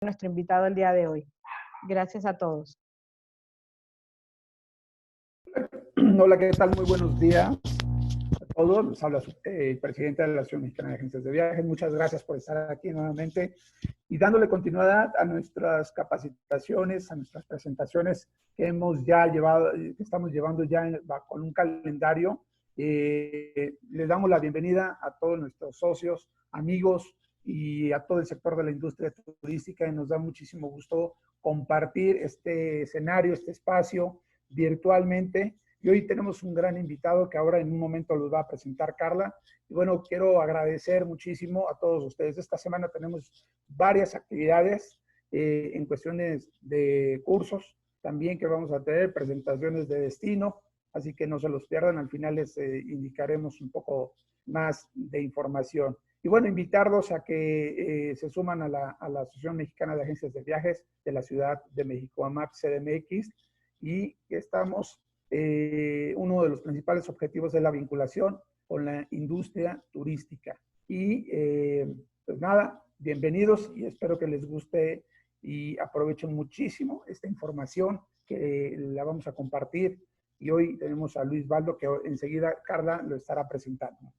nuestro invitado el día de hoy. Gracias a todos. Hola, ¿qué tal? Muy buenos días a todos. Les habla el presidente de la Asociación Mexicana de Agencias de Viajes. Muchas gracias por estar aquí nuevamente y dándole continuidad a nuestras capacitaciones, a nuestras presentaciones que hemos ya llevado, que estamos llevando ya con un calendario. Les damos la bienvenida a todos nuestros socios, amigos y a todo el sector de la industria turística, y nos da muchísimo gusto compartir este escenario, este espacio virtualmente. Y hoy tenemos un gran invitado que ahora en un momento los va a presentar Carla. Y bueno, quiero agradecer muchísimo a todos ustedes. Esta semana tenemos varias actividades en cuestiones de cursos también que vamos a tener, presentaciones de destino, así que no se los pierdan. Al final les indicaremos un poco más de información. Y bueno, invitarlos a que se suman a la Asociación Mexicana de Agencias de Viajes de la Ciudad de México, AMAP CDMX, y estamos, uno de los principales objetivos es la vinculación con la industria turística. Y pues nada, bienvenidos y espero que les guste y aprovechen muchísimo esta información que la vamos a compartir. Y hoy tenemos a Luis Baldo, que enseguida Carla lo estará presentando.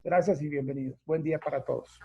Gracias y bienvenidos. Buen día para todos.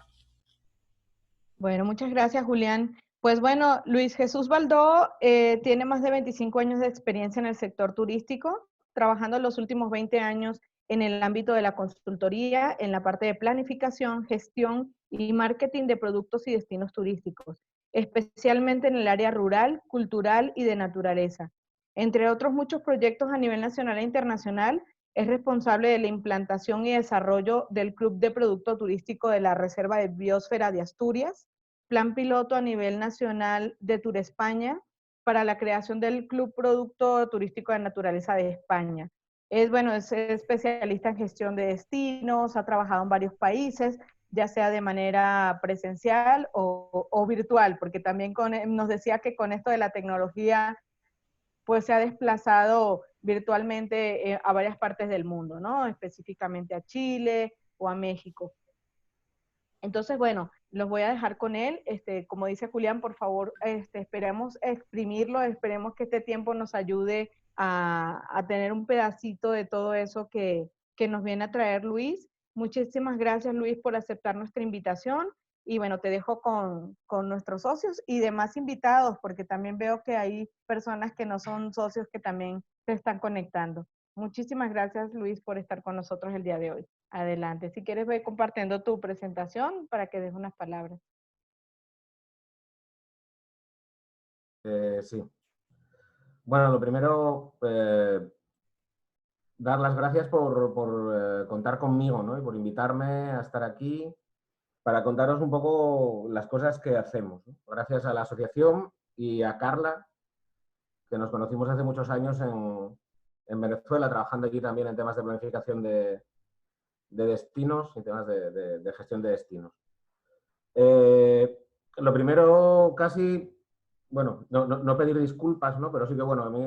Bueno, muchas gracias, Julián. Pues bueno, Luis Jesús Baldó tiene más de 25 años de experiencia en el sector turístico, trabajando los últimos 20 años en el ámbito de la consultoría, en la parte de planificación, gestión y marketing de productos y destinos turísticos, especialmente en el área rural, cultural y de naturaleza. Entre otros muchos proyectos a nivel nacional e internacional, es responsable de la implantación y desarrollo del Club de Producto Turístico de la Reserva de Biosfera de Asturias, plan piloto a nivel nacional de Tour España para la creación del Club Producto Turístico de Naturaleza de España. Es especialista en gestión de destinos, ha trabajado en varios países, ya sea de manera presencial o virtual, porque también nos decía que con esto de la tecnología pues se ha desplazado virtualmente a varias partes del mundo, ¿no? Específicamente a Chile o a México. Entonces, bueno, los voy a dejar con él. Como dice Julián, por favor, esperemos exprimirlo, esperemos que este tiempo nos ayude a tener un pedacito de todo eso que nos viene a traer Luis. Muchísimas gracias, Luis, por aceptar nuestra invitación. Y bueno, te dejo con nuestros socios y demás invitados, porque también veo que hay personas que no son socios que también se están conectando. Muchísimas gracias, Luis, por estar con nosotros el día de hoy. Adelante. Si quieres, ve compartiendo tu presentación para que des unas palabras. Sí. Bueno, lo primero, dar las gracias por contar conmigo, ¿no? Y por invitarme a estar aquí para contaros un poco las cosas que hacemos, ¿no? Gracias a la asociación y a Carla, que nos conocimos hace muchos años en Venezuela, trabajando aquí también en temas de planificación de destinos y temas de gestión de destinos. Lo primero, casi, bueno, no pedir disculpas, ¿no? Pero sí que, bueno, a mí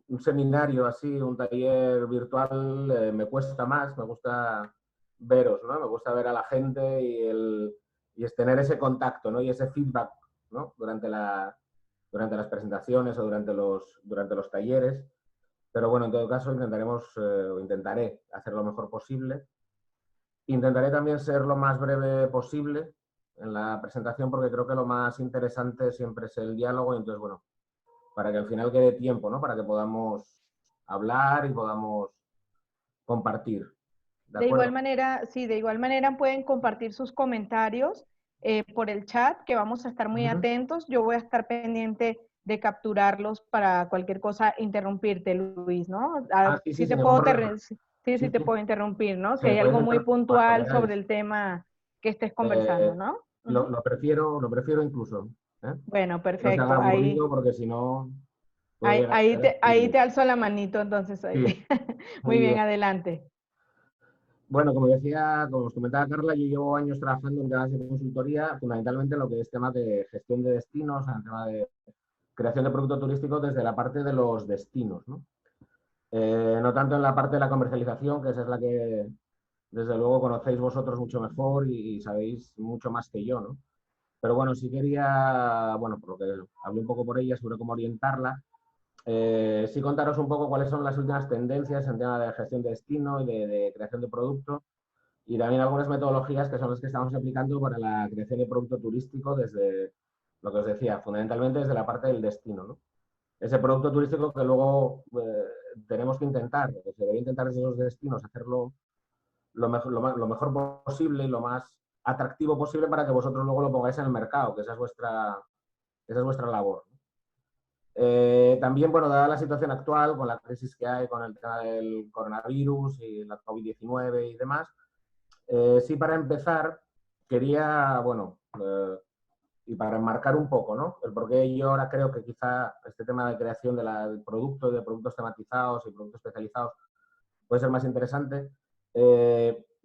un seminario así, un taller virtual, me cuesta más, me gusta veros, ¿no? Me gusta ver a la gente y es tener ese contacto, ¿no? Y ese feedback, ¿no? Durante las presentaciones o durante los talleres. Pero bueno, en todo caso intentaré hacer lo mejor posible. Intentaré también ser lo más breve posible en la presentación, porque creo que lo más interesante siempre es el diálogo, y entonces, bueno, para que al final quede tiempo, ¿no? Para que podamos hablar y podamos compartir. De igual manera, sí, de igual manera pueden compartir sus comentarios por el chat, que vamos a estar muy atentos. Yo voy a estar pendiente de capturarlos para cualquier cosa, interrumpirte, Luis, ¿no? Sí te puedo interrumpir, ¿no? Si hay algo muy puntual sobre el tema que estés conversando, ¿no? Lo prefiero incluso. Bueno, perfecto. No se haga aburrido, porque si no... Ahí te alzo la manito, entonces. Sí. Muy bien, adelante. Bueno, como os comentaba Carla, yo llevo años trabajando en temas de consultoría, fundamentalmente en lo que es tema de gestión de destinos, en el tema de creación de producto turístico desde la parte de los destinos, ¿no? No tanto en la parte de la comercialización, que esa es la que desde luego conocéis vosotros mucho mejor y sabéis mucho más que yo, ¿no? pero bueno, sí quería, bueno, por lo que hablé un poco por ella, sobre cómo orientarla, sí contaros un poco cuáles son las últimas tendencias en tema de gestión de destino y de creación de producto, y también algunas metodologías que son las que estamos aplicando para la creación de producto turístico desde, lo que os decía, fundamentalmente desde la parte del destino, ¿no? Ese producto turístico que luego tenemos que intentar, o se debe intentar desde los destinos, hacerlo lo mejor posible y lo más atractivo posible para que vosotros luego lo pongáis en el mercado, que esa es vuestra labor. También, bueno, dada la situación actual, con la crisis que hay, con el tema del coronavirus y la COVID-19 y demás, sí, para empezar, quería, bueno, y para enmarcar un poco, ¿no? El por qué yo ahora creo que quizá este tema de creación de productos tematizados y productos especializados puede ser más interesante.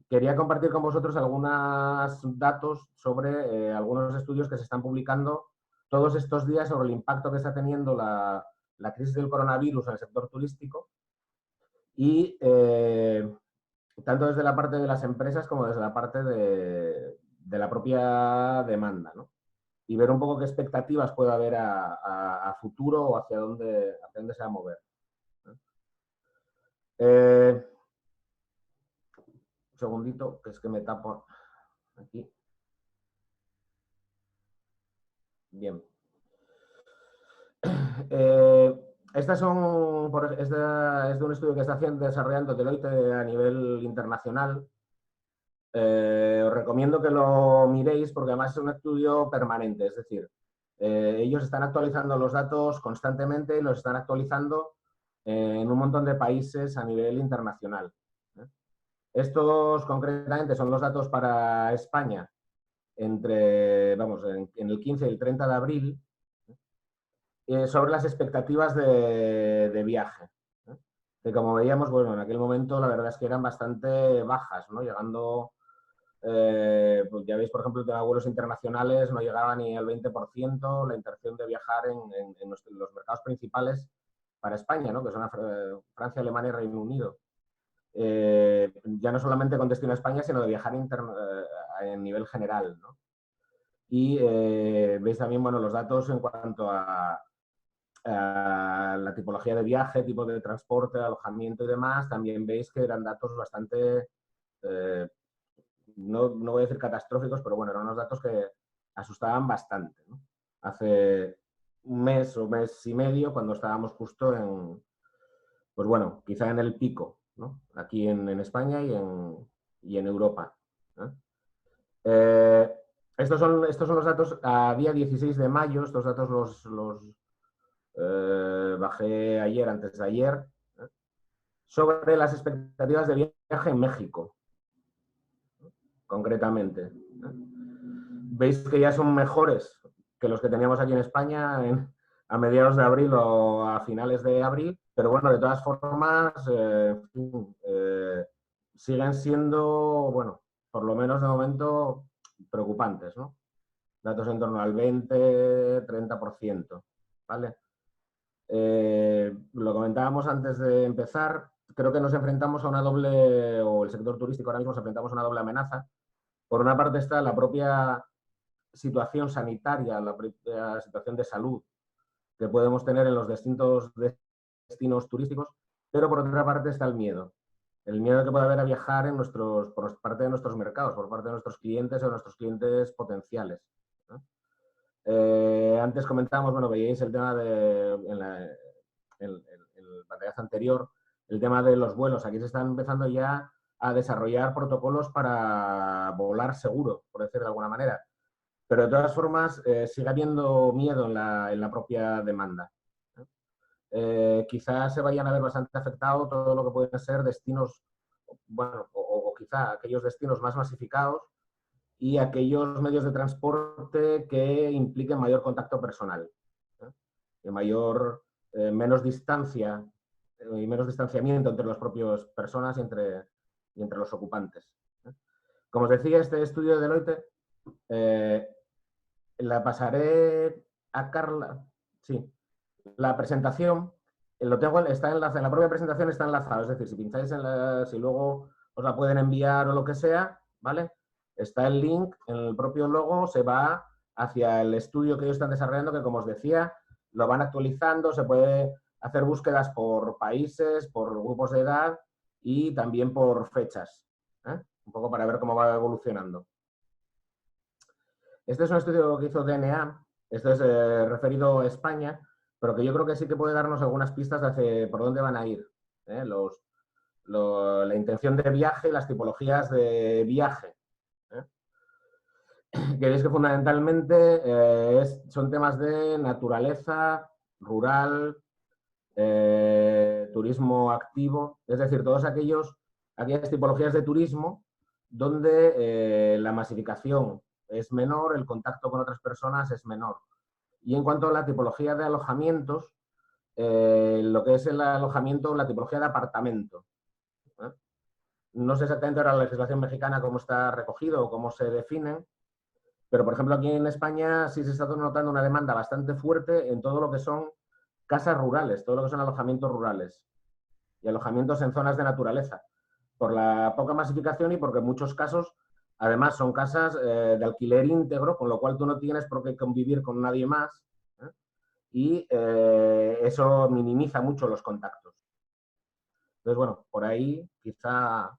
Quería compartir con vosotros algunos datos sobre algunos estudios que se están publicando todos estos días sobre el impacto que está teniendo la crisis del coronavirus en el sector turístico y tanto desde la parte de las empresas como desde la parte de la propia demanda, ¿no? Y ver un poco qué expectativas puede haber a futuro o hacia dónde se va a mover. Un segundito, que es que me tapo aquí. Bien. Estas son, es de un estudio que está desarrollando Deloitte a nivel internacional. Os recomiendo que lo miréis porque además es un estudio permanente, es decir, ellos están actualizando los datos constantemente y los están actualizando en un montón de países a nivel internacional. Estos concretamente son los datos para España entre, vamos, en el 15 y el 30 de abril, sobre las expectativas de viaje. Que como veíamos, bueno, en aquel momento la verdad es que eran bastante bajas, ¿no? Llegando, pues ya veis, por ejemplo, el tema de vuelos internacionales no llegaba ni al 20%, la intención de viajar en los mercados principales para España, ¿no? Que son Francia, Alemania y Reino Unido. Ya no solamente con destino a España, sino de viajar en nivel general, ¿no? Y veis también, bueno, los datos en cuanto a la tipología de viaje, tipo de transporte, alojamiento y demás, también veis que eran datos bastante, no voy a decir catastróficos, pero bueno, eran unos datos que asustaban bastante, ¿no? Hace un mes o mes y medio, cuando estábamos justo en, pues bueno, quizá en el pico, ¿no? Aquí en España y en Europa, ¿no? Estos son los datos a día 16 de mayo, estos datos los bajé ayer, antes de ayer, sobre las expectativas de viaje en México, concretamente. Veis que ya son mejores que los que teníamos aquí en España a mediados de abril o a finales de abril, pero bueno, de todas formas, siguen siendo, bueno, por lo menos de momento, preocupantes, ¿no? Datos en torno al 20-30%, ¿vale? Lo comentábamos antes de empezar, creo que nos enfrentamos a una doble, o el sector turístico ahora mismo nos enfrentamos a una doble amenaza. Por una parte está la propia situación sanitaria, la propia situación de salud que podemos tener en los distintos destinos turísticos, pero por otra parte está el miedo que puede haber a viajar por parte de nuestros mercados, por parte de nuestros clientes o nuestros clientes potenciales, ¿no? Antes comentábamos, bueno, veíais el tema en el pantallazo anterior, el tema de los vuelos. Aquí se están empezando ya a desarrollar protocolos para volar seguro, por decir de alguna manera. Pero de todas formas, sigue habiendo miedo en la propia demanda. Quizás se vayan a ver bastante afectado todo lo que pueden ser destinos, bueno, o quizá aquellos destinos más masificados y aquellos medios de transporte que impliquen mayor contacto personal, menos distancia y menos distanciamiento entre las propias personas y entre los ocupantes. Como os decía, este estudio de Deloitte la pasaré a Carla. Sí, la presentación está enlazada, en la propia presentación está enlazado, es decir, si pincháis si luego os la pueden enviar o lo que sea, ¿vale? Está el link, en el propio logo se va hacia el estudio que ellos están desarrollando, que como os decía, lo van actualizando, se puede hacer búsquedas por países, por grupos de edad y también por fechas, ¿eh? Un poco para ver cómo va evolucionando. Este es un estudio que hizo DNA, esto es referido a España, pero que yo creo que sí que puede darnos algunas pistas de por dónde van a ir, ¿eh? La intención de viaje, las tipologías de viaje, ¿eh? Que veis que fundamentalmente son temas de naturaleza, rural, turismo activo, es decir, todas aquellas tipologías de turismo donde la masificación es menor, el contacto con otras personas es menor. Y en cuanto a la tipología de alojamientos, lo que es el alojamiento, la tipología de apartamento, ¿eh? No sé exactamente ahora la legislación mexicana cómo está recogido o cómo se definen, pero por ejemplo aquí en España sí se está notando una demanda bastante fuerte en todo lo que son casas rurales, todo lo que son alojamientos rurales y alojamientos en zonas de naturaleza, por la poca masificación y porque en muchos casos, además, son casas de alquiler íntegro, con lo cual tú no tienes por qué convivir con nadie más, ¿eh? Y eso minimiza mucho los contactos. Entonces, bueno, por ahí quizá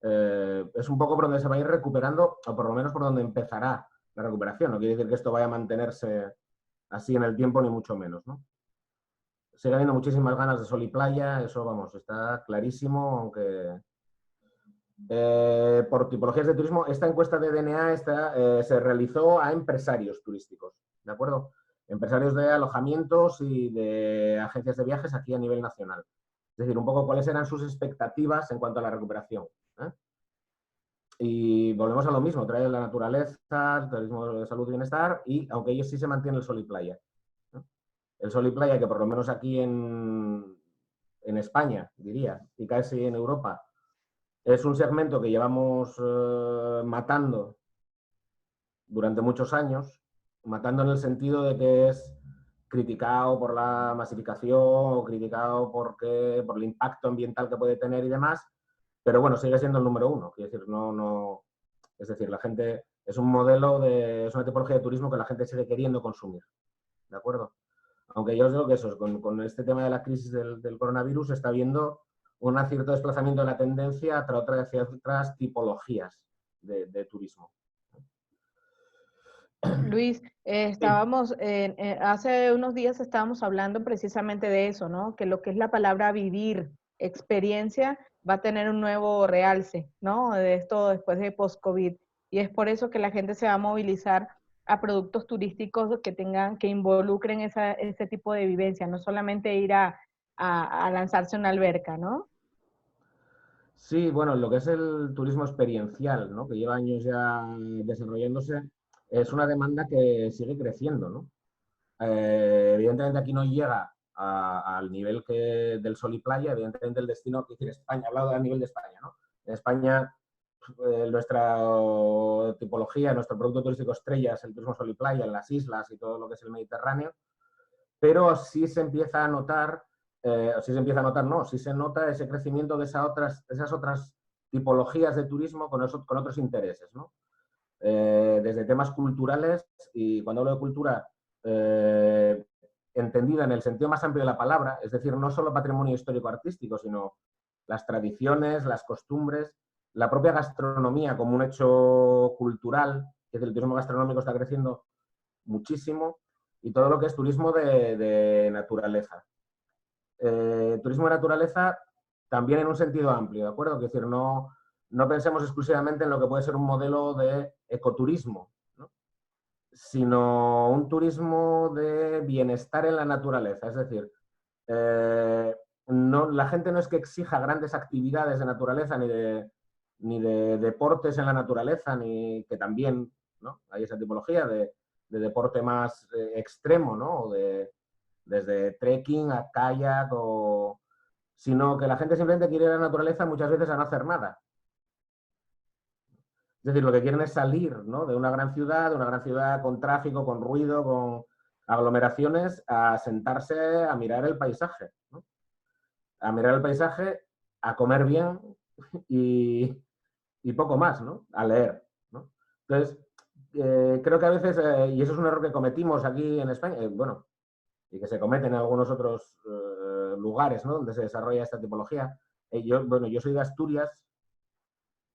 es un poco por donde se va a ir recuperando, o por lo menos por donde empezará la recuperación. No quiere decir que esto vaya a mantenerse así en el tiempo, ni mucho menos, ¿no? Sigue habiendo muchísimas ganas de sol y playa, eso, vamos, está clarísimo, aunque por tipologías de turismo, esta encuesta de DNA se realizó a empresarios turísticos, ¿de acuerdo? Empresarios de alojamientos y de agencias de viajes aquí a nivel nacional. Es decir, un poco cuáles eran sus expectativas en cuanto a la recuperación, ¿eh? Y volvemos a lo mismo, traer la naturaleza, el turismo de salud y bienestar, y aunque ellos sí se mantienen el sol y playa, ¿no? El sol y playa, que por lo menos aquí en España, diría, y casi en Europa, es un segmento que llevamos matando durante muchos años, matando en el sentido de que es criticado por la masificación o criticado por el impacto ambiental que puede tener y demás, pero bueno, sigue siendo el número uno. Quiero decir, es decir, la gente es un modelo es una tipología de turismo que la gente sigue queriendo consumir, ¿de acuerdo? Aunque yo os digo que eso, con este tema de la crisis del coronavirus, está habiendo un cierto desplazamiento de la tendencia hacia otras tipologías de turismo. Luis, hace unos días estábamos hablando precisamente de eso, ¿no? Que lo que es la palabra vivir, experiencia, va a tener un nuevo realce, ¿no? De esto después de post-COVID. Y es por eso que la gente se va a movilizar a productos turísticos que involucren ese tipo de vivencia, no solamente ir a lanzarse a una alberca, ¿no? Sí, bueno, lo que es el turismo experiencial, ¿no? Que lleva años ya desarrollándose, es una demanda que sigue creciendo, ¿no? Evidentemente aquí no llega al nivel del sol y playa, evidentemente el destino, que decir España, he hablado a nivel de España, ¿no? En España, nuestra tipología, nuestro producto turístico estrella es el turismo sol y playa en las islas y todo lo que es el Mediterráneo, pero sí se empieza a notar, no, sí se nota ese crecimiento de esas otras tipologías de turismo con otros intereses, ¿no? Desde temas culturales, y cuando hablo de cultura, entendida en el sentido más amplio de la palabra, es decir, no solo patrimonio histórico-artístico, sino las tradiciones, las costumbres, la propia gastronomía como un hecho cultural, que el turismo gastronómico está creciendo muchísimo, y todo lo que es turismo de naturaleza. Turismo de naturaleza también en un sentido amplio, ¿de acuerdo? Es decir, no pensemos exclusivamente en lo que puede ser un modelo de ecoturismo, ¿no? Sino un turismo de bienestar en la naturaleza. Es decir, la gente no es que exija grandes actividades de naturaleza ni de deportes en la naturaleza, ni que también, ¿no? Hay esa tipología de deporte más extremo, ¿no? Desde trekking a kayak, sino que la gente simplemente quiere ir a la naturaleza muchas veces a no hacer nada. Es decir, lo que quieren es salir, ¿no? De una gran ciudad con tráfico, con ruido, con aglomeraciones, a sentarse a mirar el paisaje, ¿no? A mirar el paisaje, a comer bien y poco más, ¿no? A leer, ¿no? Entonces, creo que a veces, y eso es un error que cometimos aquí en España, bueno, y que se comete en algunos otros lugares, ¿no?, donde se desarrolla esta tipología. Yo soy de Asturias,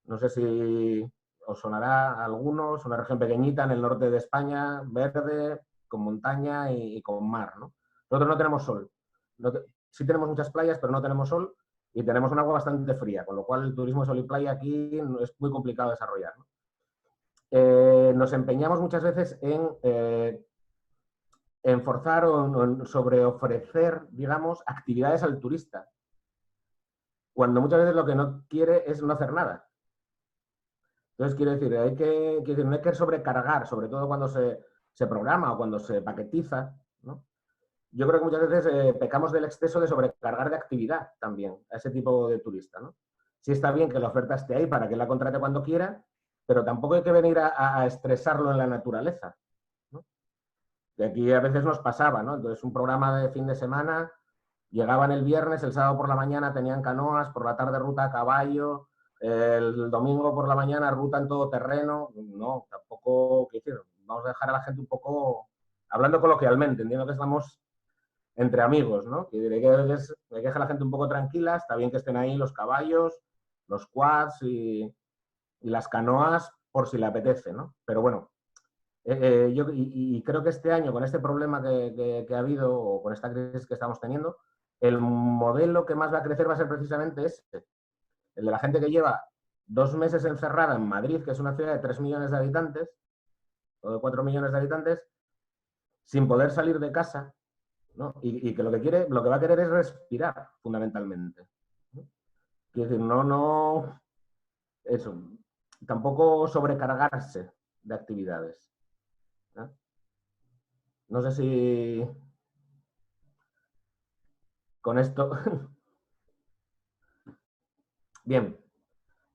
no sé si os sonará a algunos, una región pequeñita en el norte de España, verde, con montaña y con mar, ¿no? Nosotros no tenemos sol. Sí tenemos muchas playas, pero no tenemos sol y tenemos un agua bastante fría, con lo cual el turismo de sol y playa aquí es muy complicado desarrollar, ¿no? Nos empeñamos muchas veces en forzar o sobre ofrecer, digamos, actividades al turista, cuando muchas veces lo que no quiere es no hacer nada. Entonces, quiero decir, no hay que sobrecargar, sobre todo cuando se programa o cuando se paquetiza, ¿no? Yo creo que muchas veces pecamos del exceso de sobrecargar de actividad también a ese tipo de turista, ¿no? Sí está bien que la oferta esté ahí para que la contrate cuando quiera, pero tampoco hay que venir a estresarlo en la naturaleza, ¿no? Que aquí a veces nos pasaba, ¿no? Entonces, un programa de fin de semana, llegaban el viernes, el sábado por la mañana tenían canoas, por la tarde ruta a caballo, el domingo por la mañana ruta en todo terreno. No, tampoco, ¿qué decir? Vamos a dejar a la gente un poco, hablando coloquialmente, entiendo que estamos entre amigos, ¿no? Que hay que dejar a la gente un poco tranquila, está bien que estén ahí los caballos, los quads y las canoas por si le apetece, ¿no? Pero bueno, yo creo que este año, con este problema que ha habido, o con esta crisis que estamos teniendo, el modelo que más va a crecer va a ser precisamente este, el de la gente que lleva 2 meses encerrada en Madrid, que es una ciudad de 3 millones de habitantes, o de 4 millones de habitantes, sin poder salir de casa, ¿no? Y que lo que va a querer es respirar, fundamentalmente, ¿no? Quiero decir, eso, tampoco sobrecargarse de actividades, ¿no? No sé si con esto... Bien.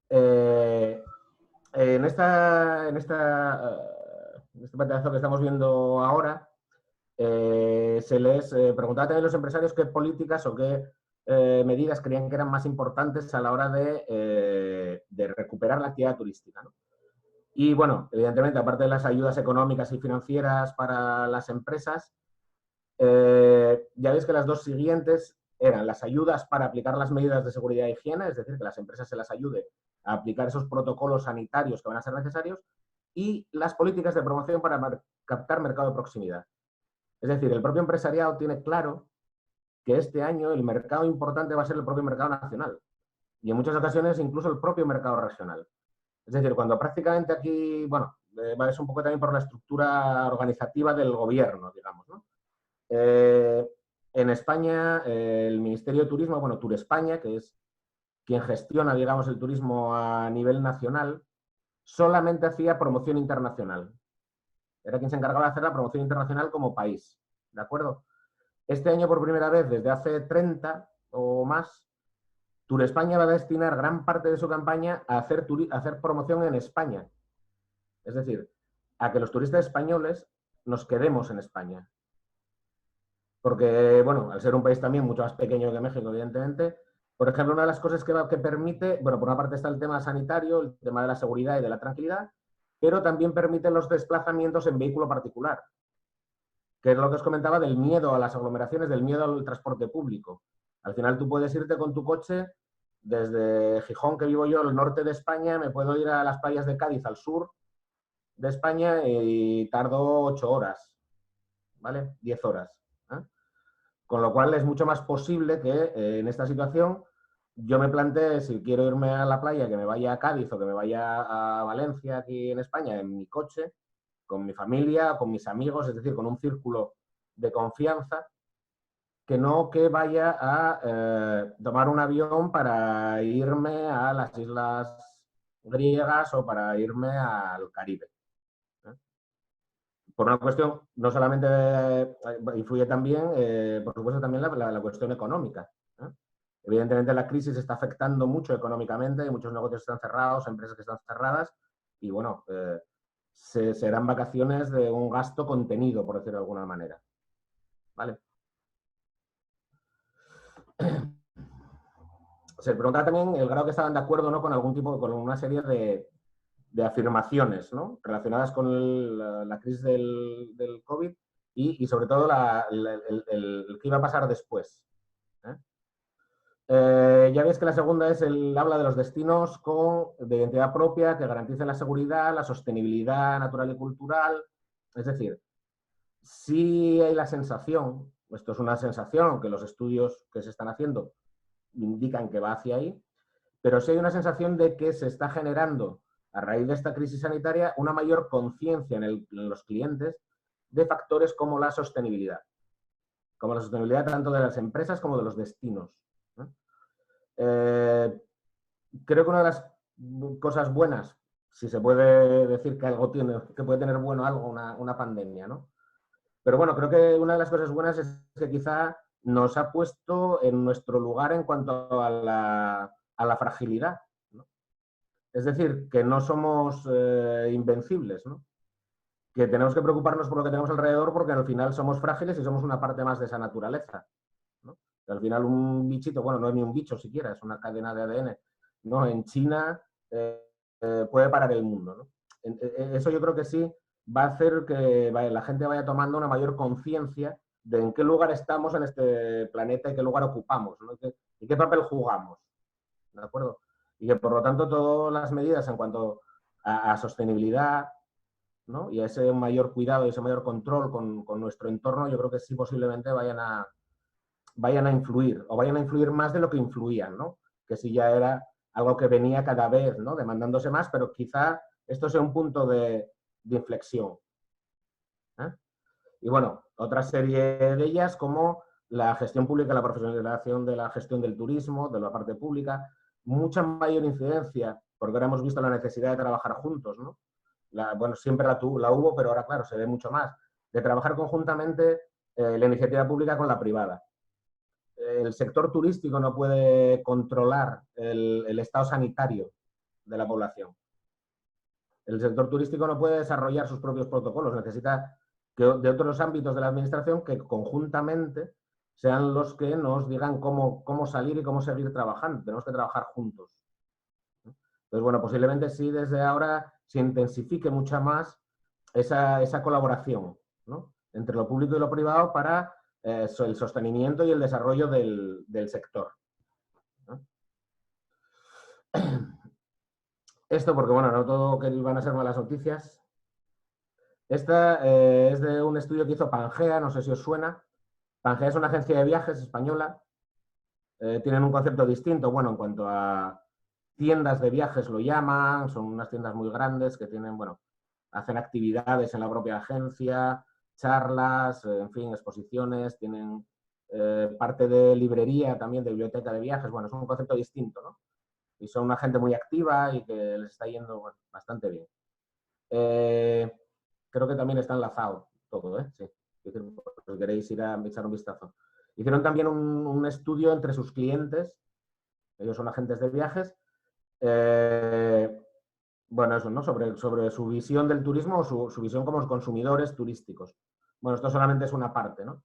En este pantallazo que estamos viendo ahora, se les preguntaba también a los empresarios qué políticas o qué medidas creían que eran más importantes a la hora de recuperar la actividad turística, ¿no? Y bueno, evidentemente, aparte de las ayudas económicas y financieras para las empresas, ya veis que las dos siguientes eran las ayudas para aplicar las medidas de seguridad e higiene, es decir, que las empresas se las ayude a aplicar esos protocolos sanitarios que van a ser necesarios, y las políticas de promoción para captar mercado de proximidad. Es decir, el propio empresariado tiene claro que este año el mercado importante va a ser el propio mercado nacional y en muchas ocasiones incluso el propio mercado regional. Es decir, cuando prácticamente aquí, bueno, va a ser un poco también por la estructura organizativa del gobierno, digamos, ¿no? En España, el Ministerio de Turismo, bueno, Turespaña, que es quien gestiona, digamos, el turismo a nivel nacional, solamente hacía promoción internacional. Era quien se encargaba de hacer la promoción internacional como país, ¿de acuerdo? Este año, por primera vez, desde hace 30 o más, Turespaña va a destinar gran parte de su campaña a hacer promoción en España. Es decir, a que los turistas españoles nos quedemos en España. Porque, bueno, al ser un país también mucho más pequeño que México, evidentemente, por ejemplo, una de las cosas que permite, bueno, por una parte está el tema sanitario, el tema de la seguridad y de la tranquilidad, pero también permite los desplazamientos en vehículo particular, que es lo que os comentaba del miedo a las aglomeraciones, del miedo al transporte público. Al final tú puedes irte con tu coche desde Gijón, que vivo yo, al norte de España, me puedo ir a las playas de Cádiz, al sur de España, y tardo 8 horas, ¿vale? 10 horas. ¿Eh? Con lo cual es mucho más posible que en esta situación yo me plantee, si quiero irme a la playa, que me vaya a Cádiz o que me vaya a Valencia, aquí en España, en mi coche, con mi familia, con mis amigos, es decir, con un círculo de confianza, que no que vaya a tomar un avión para irme a las islas griegas o para irme al Caribe. Por una cuestión, no solamente influye también, por supuesto, también la cuestión económica, ¿eh? Evidentemente la crisis está afectando mucho económicamente, hay muchos negocios que están cerrados, empresas que están cerradas, y bueno, serán vacaciones de un gasto contenido, por decirlo de alguna manera. ¿Vale? Se preguntaba también el grado que estaban de acuerdo, ¿no?, con algún tipo, con una serie de de afirmaciones, ¿no?, relacionadas con la crisis del COVID y sobre todo el que iba a pasar después. Ya veis que la segunda es habla de los destinos de identidad propia que garanticen la seguridad, la sostenibilidad natural y cultural. Es decir, sí hay la sensación, esto es una sensación que los estudios que se están haciendo indican que va hacia ahí, pero sí hay una sensación de que se está generando, a raíz de esta crisis sanitaria, una mayor conciencia en los clientes de factores como la sostenibilidad tanto de las empresas como de los destinos. Creo que una de las cosas buenas, si se puede decir que algo que puede tener bueno algo, una pandemia, ¿no? Pero bueno, creo que una de las cosas buenas es que quizá nos ha puesto en nuestro lugar en cuanto a la fragilidad, ¿no? Es decir, que no somos invencibles, ¿no? Que tenemos que preocuparnos por lo que tenemos alrededor porque al final somos frágiles y somos una parte más de esa naturaleza, ¿no? Que al final un bichito, bueno, no es ni un bicho siquiera, es una cadena de ADN, ¿no? En China puede parar el mundo, ¿no? Eso yo creo que sí va a hacer que la gente vaya tomando una mayor conciencia de en qué lugar estamos en este planeta y qué lugar ocupamos, ¿no? Y qué papel jugamos, ¿de acuerdo? Y que por lo tanto todas las medidas en cuanto a sostenibilidad, ¿no?, y a ese mayor cuidado y ese mayor control con nuestro entorno, yo creo que sí posiblemente vayan a influir, o vayan a influir más de lo que influían, ¿no? Que sí ya era algo que venía cada vez, ¿no?, demandándose más, pero quizá esto sea un punto de inflexión. Y bueno, otra serie de ellas como la gestión pública, la profesionalización de la gestión del turismo, de la parte pública, mucha mayor incidencia, porque ahora hemos visto la necesidad de trabajar juntos, ¿no? Bueno, siempre la hubo, pero ahora, claro, se ve mucho más, de trabajar conjuntamente la iniciativa pública con la privada. El sector turístico no puede controlar el estado sanitario de la población. El sector turístico no puede desarrollar sus propios protocolos, necesita de otros ámbitos de la administración que conjuntamente sean los que nos digan cómo salir y cómo seguir trabajando. Tenemos que trabajar juntos. Entonces, bueno, posiblemente sí desde ahora se intensifique mucha más esa colaboración, ¿no?, entre lo público y lo privado para el sostenimiento y el desarrollo del sector, ¿no? Esto porque, bueno, no todo que van a ser malas noticias. Esta es de un estudio que hizo Pangea, no sé si os suena. Pangea es una agencia de viajes española. Tienen un concepto distinto, bueno, en cuanto a tiendas de viajes lo llaman, son unas tiendas muy grandes que tienen, bueno, hacen actividades en la propia agencia, charlas, en fin, exposiciones, tienen parte de librería también, de biblioteca de viajes, bueno, es un concepto distinto, ¿no? Y son una gente muy activa y que les está yendo, bueno, bastante bien. Creo que también está enlazado todo, ¿eh? Sí, si queréis ir a echar un vistazo. Hicieron también un estudio entre sus clientes, ellos son agentes de viajes, bueno, eso, ¿no?, sobre su visión del turismo o su visión como consumidores turísticos. Bueno, esto solamente es una parte, ¿no?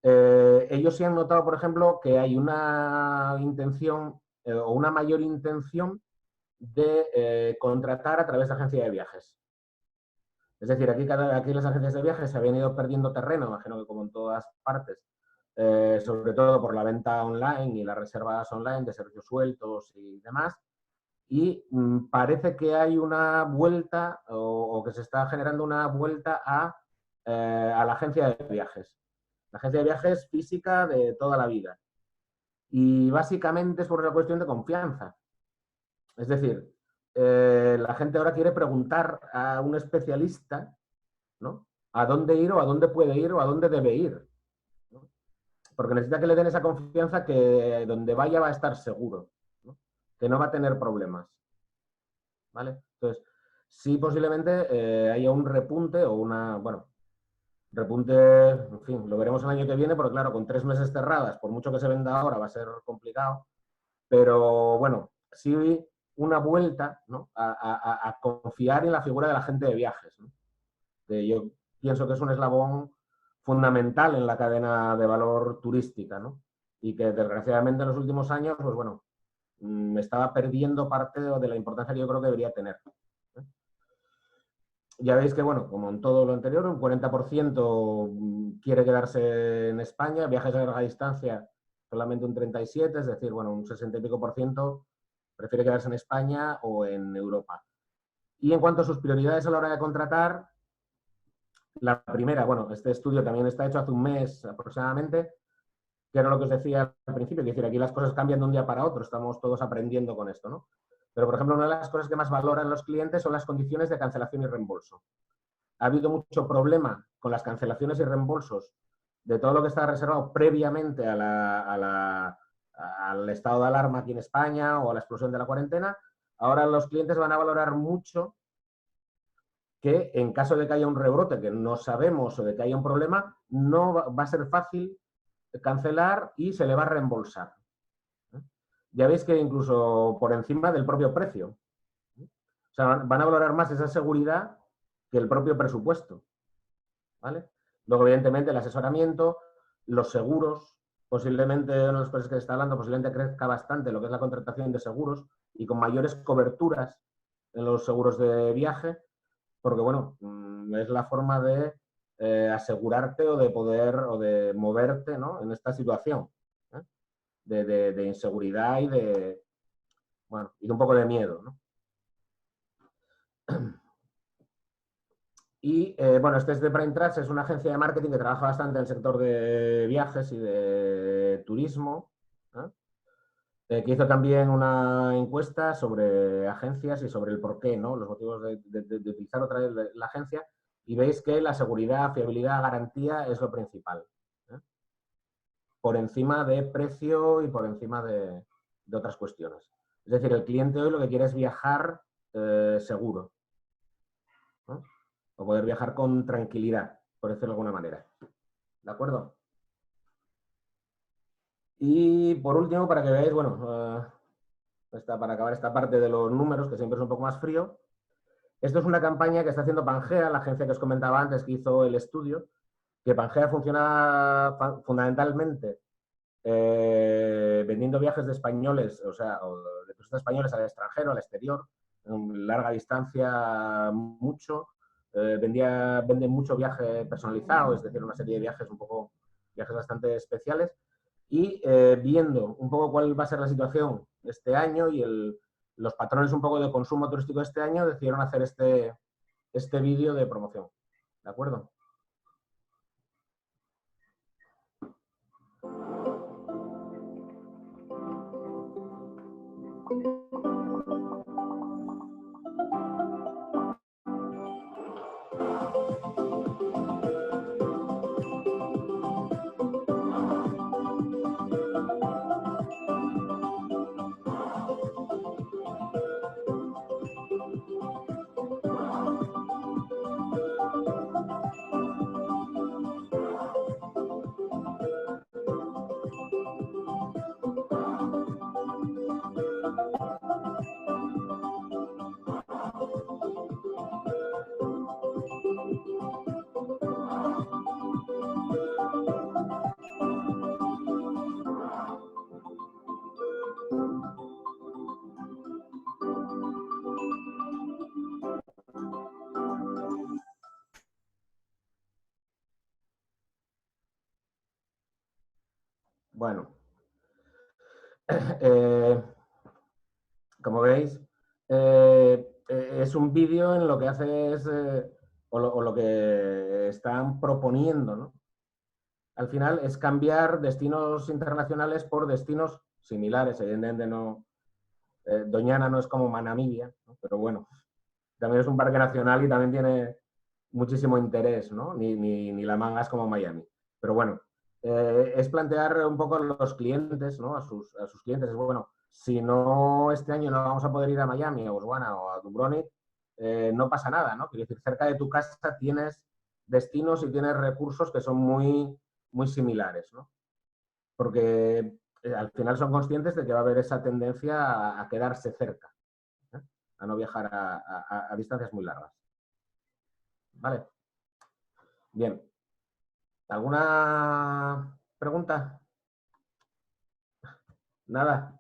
Ellos sí han notado, por ejemplo, que hay una intención o una mayor intención de contratar a través de agencia de viajes. Es decir, aquí las agencias de viajes se habían ido perdiendo terreno, imagino que como en todas partes, sobre todo por la venta online y las reservas online de servicios sueltos y demás. Y parece que hay una vuelta o que se está generando una vuelta a la agencia de viajes. La agencia de viajes física de toda la vida. Y básicamente es por una cuestión de confianza. Es decir, la gente ahora quiere preguntar a un especialista, ¿no?, a dónde ir o a dónde puede ir o a dónde debe ir, ¿no? Porque necesita que le den esa confianza que donde vaya va a estar seguro, ¿no?, que no va a tener problemas. ¿Vale? Entonces, sí posiblemente haya un repunte o repunte, en fin, lo veremos el año que viene, porque claro, con 3 meses cerradas, por mucho que se venda ahora, va a ser complicado, pero bueno, sí una vuelta, ¿no?, a confiar en la figura del agente de viajes, ¿no?, que yo pienso que es un eslabón fundamental en la cadena de valor turística, ¿no?, y que desgraciadamente en los últimos años, pues bueno, estaba perdiendo parte de la importancia que yo creo que debería tener. ya veis que, bueno, como en todo lo anterior, un 40% quiere quedarse en España, viajes de larga distancia solamente un 37%, es decir, bueno, un 60 y pico por ciento prefiere quedarse en España o en Europa. Y en cuanto a sus prioridades a la hora de contratar, la primera, bueno, este estudio también está hecho hace un mes aproximadamente, que era lo que os decía al principio, es decir, aquí las cosas cambian de un día para otro, estamos todos aprendiendo con esto, ¿no? Pero, por ejemplo, una de las cosas que más valoran los clientes son las condiciones de cancelación y reembolso. Ha habido mucho problema con las cancelaciones y reembolsos de todo lo que estaba reservado previamente al estado de alarma aquí en España o a la explosión de la cuarentena. Ahora los clientes van a valorar mucho que en caso de que haya un rebrote que no sabemos o de que haya un problema, no va a ser fácil cancelar y se le va a reembolsar. Ya veis que incluso por encima del propio precio. O sea, van a valorar más esa seguridad que el propio presupuesto. ¿Vale? Luego, evidentemente, el asesoramiento, los seguros, posiblemente una de las cosas que se está hablando, posiblemente crezca bastante lo que es la contratación de seguros y con mayores coberturas en los seguros de viaje, porque, bueno, es la forma de asegurarte o de poder o de moverte, ¿no?, en esta situación, ¿eh? de inseguridad y de, bueno, y de un poco de miedo, ¿no? Y bueno, este es de Prime Tracks, es una agencia de marketing que trabaja bastante en el sector de viajes y de turismo, ¿eh? Que hizo también una encuesta sobre agencias y sobre el porqué, ¿no?, los motivos de utilizar otra vez la agencia, y veis que la seguridad, fiabilidad, garantía es lo principal, ¿eh? Por encima de precio y por encima de otras cuestiones. Es decir, el cliente hoy lo que quiere es viajar seguro, ¿no?, o poder viajar con tranquilidad, por decirlo de alguna manera. ¿De acuerdo? Y por último, para que veáis, bueno, para acabar esta parte de los números, que siempre es un poco más frío, esto es una campaña que está haciendo Pangea, la agencia que os comentaba antes que hizo el estudio, que Pangea funciona fundamentalmente vendiendo viajes de españoles, o sea, de turistas españoles al extranjero, al exterior, en larga distancia mucho. Vende mucho viaje personalizado, es decir, una serie de viajes viajes bastante especiales, y viendo un poco cuál va a ser la situación este año y los patrones un poco de consumo turístico este año, decidieron hacer este vídeo de promoción. ¿De acuerdo? Bueno, como veis, es un vídeo en lo que hace es, o lo que están proponiendo, ¿no?, al final es cambiar destinos internacionales por destinos similares. Evidentemente no, Doñana no es como Manamibia, ¿no?, pero bueno, también es un parque nacional y también tiene muchísimo interés, ¿no? Ni La Manga es como Miami. Pero bueno, es plantear un poco a los clientes, ¿no?, a sus clientes, es bueno, si no este año no vamos a poder ir a Miami, a Botswana o a Dubrovnik, no pasa nada, ¿no? Quiero decir, cerca de tu casa tienes destinos y tienes recursos que son muy similares, ¿no? Porque al final son conscientes de que va a haber esa tendencia a quedarse cerca, ¿eh?, a no viajar a distancias muy largas. ¿Vale? Bien. ¿Alguna pregunta? ¿Nada?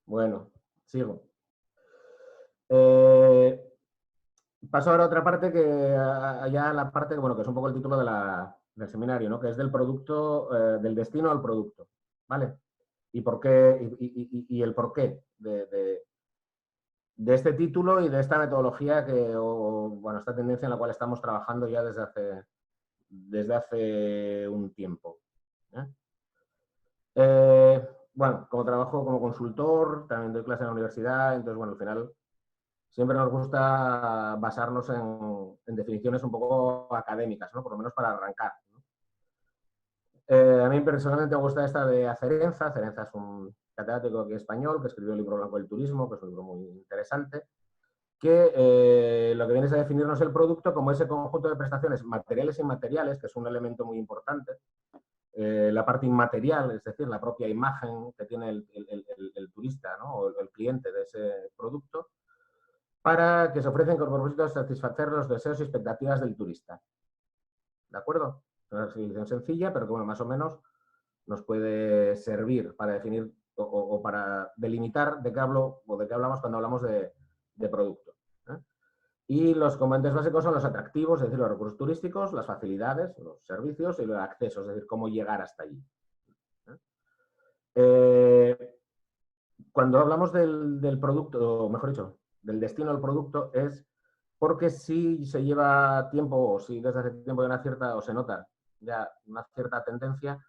Bueno, sigo. Paso ahora a otra parte que ya la parte, bueno, que es un poco el título del seminario, ¿no? Que es del producto, del destino al producto, ¿vale? Y por qué, y el porqué de este título y de esta metodología bueno, esta tendencia en la cual estamos trabajando ya desde hace un tiempo. Bueno, como trabajo como consultor, también doy clase en la universidad, entonces, bueno, al final siempre nos gusta basarnos en definiciones un poco académicas, ¿no? Por lo menos para arrancar, ¿no? A mí personalmente me gusta esta de Acerenza. Acerenza es un catedrático aquí español que escribió el libro Blanco del Turismo, que es un libro muy interesante, que lo que viene es a definirnos el producto como ese conjunto de prestaciones materiales e inmateriales, que es un elemento muy importante. La parte inmaterial, es decir, la propia imagen que tiene el turista, ¿no? O el cliente de ese producto, para que se ofrecen con propósito de satisfacer los deseos y expectativas del turista. ¿De acuerdo? Es una definición sencilla, pero que, bueno, más o menos nos puede servir para definir o para delimitar de qué hablo o de qué hablamos cuando hablamos de producto. Y los componentes básicos son los atractivos, es decir, los recursos turísticos, las facilidades, los servicios y los accesos, es decir, cómo llegar hasta allí. Cuando hablamos del producto, o mejor dicho, del destino al producto, es porque si se lleva tiempo, o si desde hace tiempo hay una cierta, o se nota ya una cierta tendencia,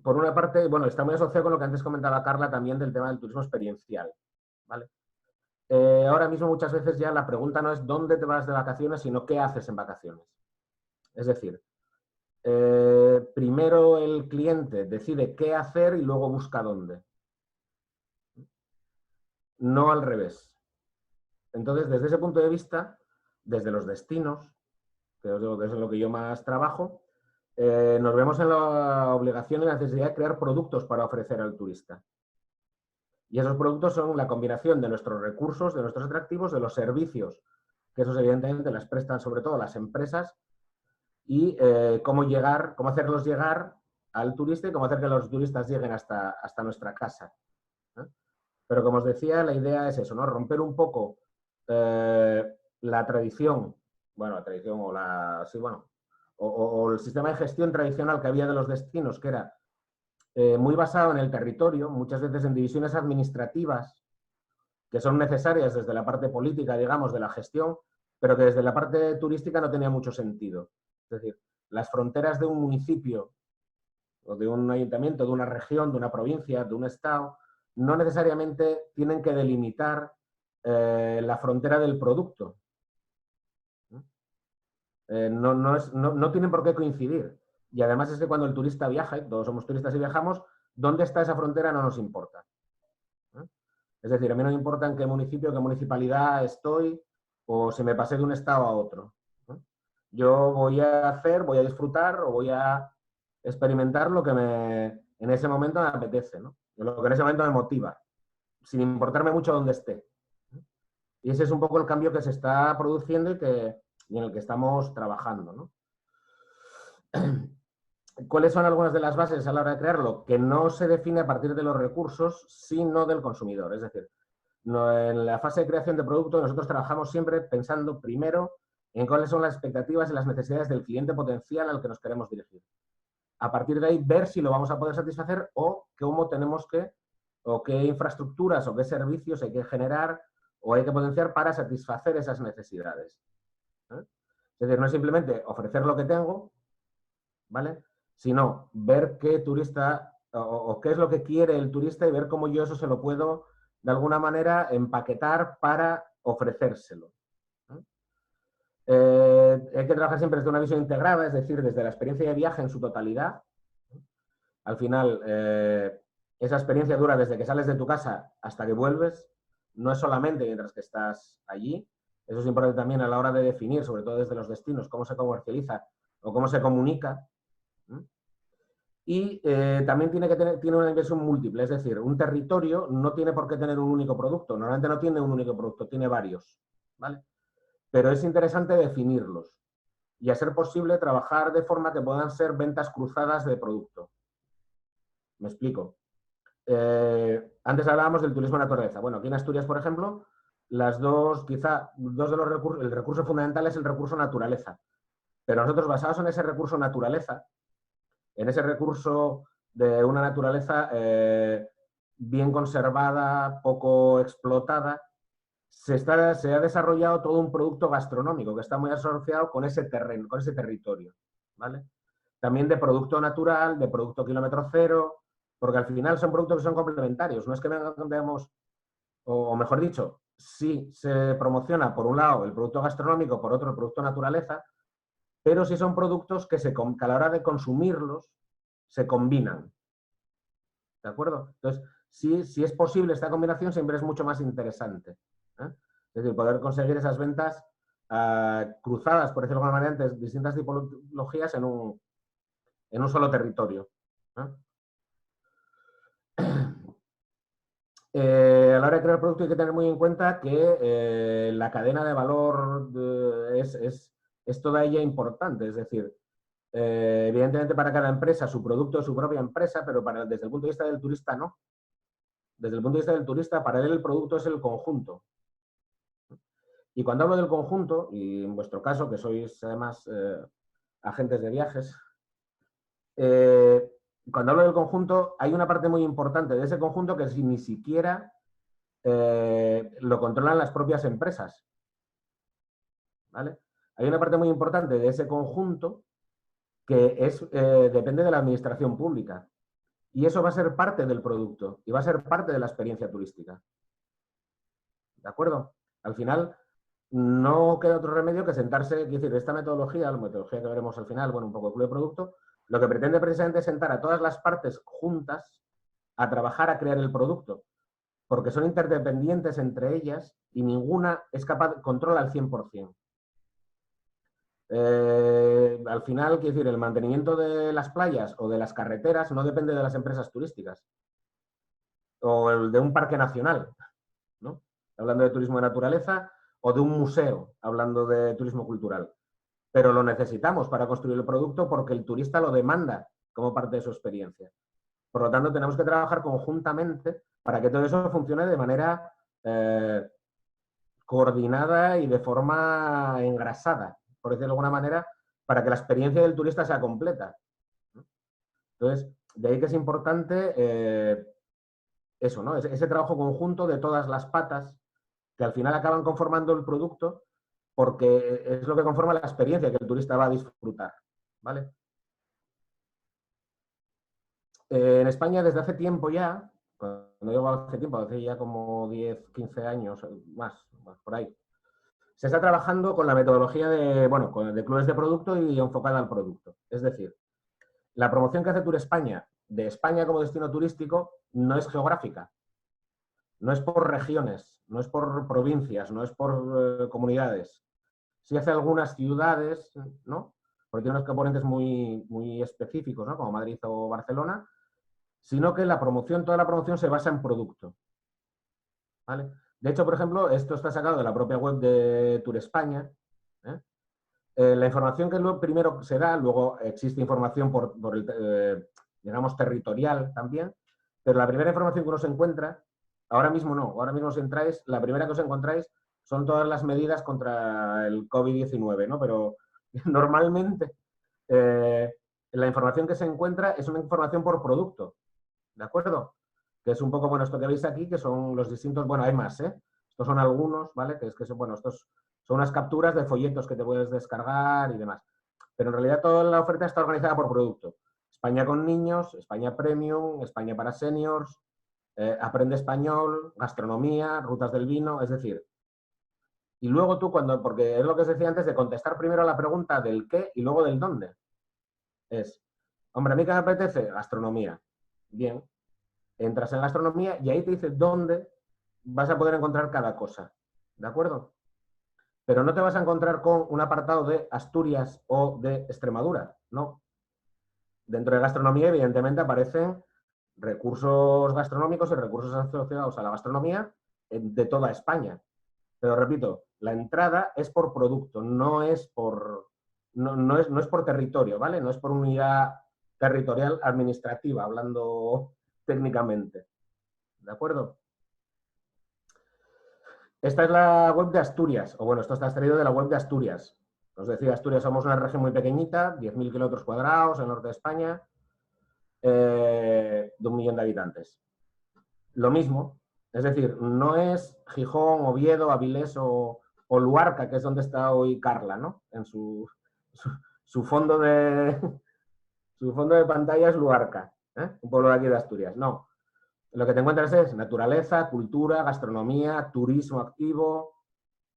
por una parte, bueno, está muy asociado con lo que antes comentaba Carla también del tema del turismo experiencial, ¿vale? Ahora mismo muchas veces ya la pregunta no es dónde te vas de vacaciones, sino qué haces en vacaciones. Es decir, primero el cliente decide qué hacer y luego busca dónde. No al revés. Entonces, desde ese punto de vista, desde los destinos, que os digo que es en lo que yo más trabajo, nos vemos en la obligación y la necesidad de crear productos para ofrecer al turista. Y esos productos son la combinación de nuestros recursos, de nuestros atractivos, de los servicios, que esos evidentemente las prestan sobre todo las empresas, y cómo hacerlos llegar al turista y cómo hacer que los turistas lleguen hasta nuestra casa. Pero como os decía, la idea es eso, ¿no? Romper un poco la tradición, bueno, la tradición o el sistema de gestión tradicional que había de los destinos, que era muy basado en el territorio, muchas veces en divisiones administrativas que son necesarias desde la parte política, digamos, de la gestión, pero que desde la parte turística no tenía mucho sentido. Es decir, las fronteras de un municipio o de un ayuntamiento, de una región, de una provincia, de un estado, no necesariamente tienen que delimitar la frontera del producto. No tienen por qué coincidir. Y además es que cuando el turista viaja, y todos somos turistas y viajamos, ¿dónde está esa frontera? No nos importa. Es decir, a mí no me importa en qué municipio, qué municipalidad estoy, o si me pasé de un estado a otro. Yo voy a disfrutar o voy a experimentar lo que en ese momento me apetece, ¿no? Lo que en ese momento me motiva, sin importarme mucho dónde esté. Y ese es un poco el cambio que se está produciendo y en el que estamos trabajando, ¿no? ¿Cuáles son algunas de las bases a la hora de crearlo? Que no se define a partir de los recursos, sino del consumidor. Es decir, en la fase de creación de producto nosotros trabajamos siempre pensando primero en cuáles son las expectativas y las necesidades del cliente potencial al que nos queremos dirigir. A partir de ahí, ver si lo vamos a poder satisfacer o cómo tenemos o qué infraestructuras o qué servicios hay que generar o hay que potenciar para satisfacer esas necesidades. Es decir, no es simplemente ofrecer lo que tengo, ¿vale? Sino ver qué turista o qué es lo que quiere el turista y ver cómo yo eso se lo puedo, de alguna manera, empaquetar para ofrecérselo. Hay que trabajar siempre desde una visión integrada, es decir, desde la experiencia de viaje en su totalidad. Al final, esa experiencia dura desde que sales de tu casa hasta que vuelves, no es solamente mientras que estás allí. Eso es importante también a la hora de definir, sobre todo desde los destinos, cómo se comercializa o cómo se comunica. Y también tiene una inversión múltiple, es decir, un territorio no tiene por qué tener un único producto, normalmente no tiene un único producto, tiene varios, ¿vale? Pero es interesante definirlos y a ser posible trabajar de forma que puedan ser ventas cruzadas de producto. Me explico. Antes hablábamos del turismo de naturaleza. Bueno, aquí en Asturias, por ejemplo, las dos, quizá, dos de los recursos, el recurso fundamental es el recurso naturaleza. Pero nosotros, basados en ese recurso naturaleza, en ese recurso de una naturaleza bien conservada, poco explotada, se ha desarrollado todo un producto gastronómico que está muy asociado con ese terreno, con ese territorio, ¿vale? También de producto natural, de producto kilómetro cero, porque al final son productos que son complementarios. No es que veamos, o mejor dicho, sí se promociona por un lado el producto gastronómico, por otro el producto naturaleza, pero sí son productos que a la hora de consumirlos se combinan. ¿De acuerdo? Entonces, si es posible esta combinación, siempre es mucho más interesante. Es decir, poder conseguir esas ventas cruzadas, por decirlo de alguna manera, entre distintas tipologías en un solo territorio. A la hora de crear producto hay que tener muy en cuenta que la cadena de valor es toda ella importante. Es decir, evidentemente para cada empresa su producto es su propia empresa, pero desde el punto de vista del turista no. Desde el punto de vista del turista, para él el producto es el conjunto. Y cuando hablo del conjunto, y en vuestro caso, que sois además agentes de viajes, cuando hablo del conjunto, hay una parte muy importante de ese conjunto que ni siquiera lo controlan las propias empresas. ¿Vale? Hay una parte muy importante de ese conjunto que depende de la administración pública. Y eso va a ser parte del producto y va a ser parte de la experiencia turística. ¿De acuerdo? Al final, no queda otro remedio que sentarse, es decir, esta metodología, la metodología que veremos al final, bueno, un poco el club de producto, lo que pretende precisamente es sentar a todas las partes juntas a trabajar a crear el producto, porque son interdependientes entre ellas y ninguna es capaz de controlar al 100%. Al final, quiero decir, el mantenimiento de las playas o de las carreteras no depende de las empresas turísticas o el de un parque nacional, ¿no? Hablando de turismo de naturaleza, o de un museo, hablando de turismo cultural. Pero lo necesitamos para construir el producto porque el turista lo demanda como parte de su experiencia. Por lo tanto, tenemos que trabajar conjuntamente para que todo eso funcione de manera coordinada y de forma engrasada, por decirlo de alguna manera, para que la experiencia del turista sea completa. Entonces, de ahí que es importante eso, ¿no? Ese trabajo conjunto de todas las patas que al final acaban conformando el producto porque es lo que conforma la experiencia que el turista va a disfrutar, ¿vale? En España desde hace tiempo ya, cuando digo hace tiempo, hace ya como 10, 15 años, más por ahí, se está trabajando con la metodología de clubes de producto y enfocada al producto. Es decir, la promoción que hace Tour España, de España como destino turístico, no es geográfica. No es por regiones, no es por provincias, no es por comunidades. Sí hace algunas ciudades, ¿no? Porque tiene unos componentes muy, muy específicos, ¿no? Como Madrid o Barcelona, sino que toda la promoción se basa en producto. ¿Vale? De hecho, por ejemplo, esto está sacado de la propia web de Tour España. La información que primero se da, luego existe información digamos, territorial también, pero la primera información que uno se encuentra, ahora mismo no, ahora mismo si entráis, la primera que os encontráis son todas las medidas contra el COVID-19, ¿no? Pero normalmente la información que se encuentra es una información por producto, ¿de acuerdo? Que es un poco, bueno, esto que veis aquí, que son los distintos, bueno, hay más, ¿eh? Estos son algunos, ¿vale? Bueno, estos son unas capturas de folletos que te puedes descargar y demás. Pero en realidad toda la oferta está organizada por producto. España con niños, España Premium, España para seniors, Aprende Español, gastronomía, rutas del vino, es decir. Y luego tú porque es lo que os decía antes de contestar primero a la pregunta del qué y luego del dónde. Hombre, a mí que me apetece, gastronomía. Bien. Entras en gastronomía y ahí te dice dónde vas a poder encontrar cada cosa. ¿De acuerdo? Pero no te vas a encontrar con un apartado de Asturias o de Extremadura, no. Dentro de gastronomía, evidentemente, aparecen recursos gastronómicos y recursos asociados a la gastronomía de toda España. Pero repito, la entrada es por producto, no es por territorio, ¿vale? No es por unidad territorial administrativa, hablando técnicamente. ¿De acuerdo? Esta es la web de Asturias, o bueno, esto está extraído de la web de Asturias. Os decía, Asturias somos una región muy pequeñita, 10.000 kilómetros cuadrados, en el norte de España, de 1 millón de habitantes. Lo mismo, es decir, no es Gijón, Oviedo, Avilés o Luarca, que es donde está hoy Carla, ¿no? En su fondo de pantalla es Luarca, un pueblo de aquí de Asturias. No, lo que te encuentras es naturaleza, cultura, gastronomía, turismo activo,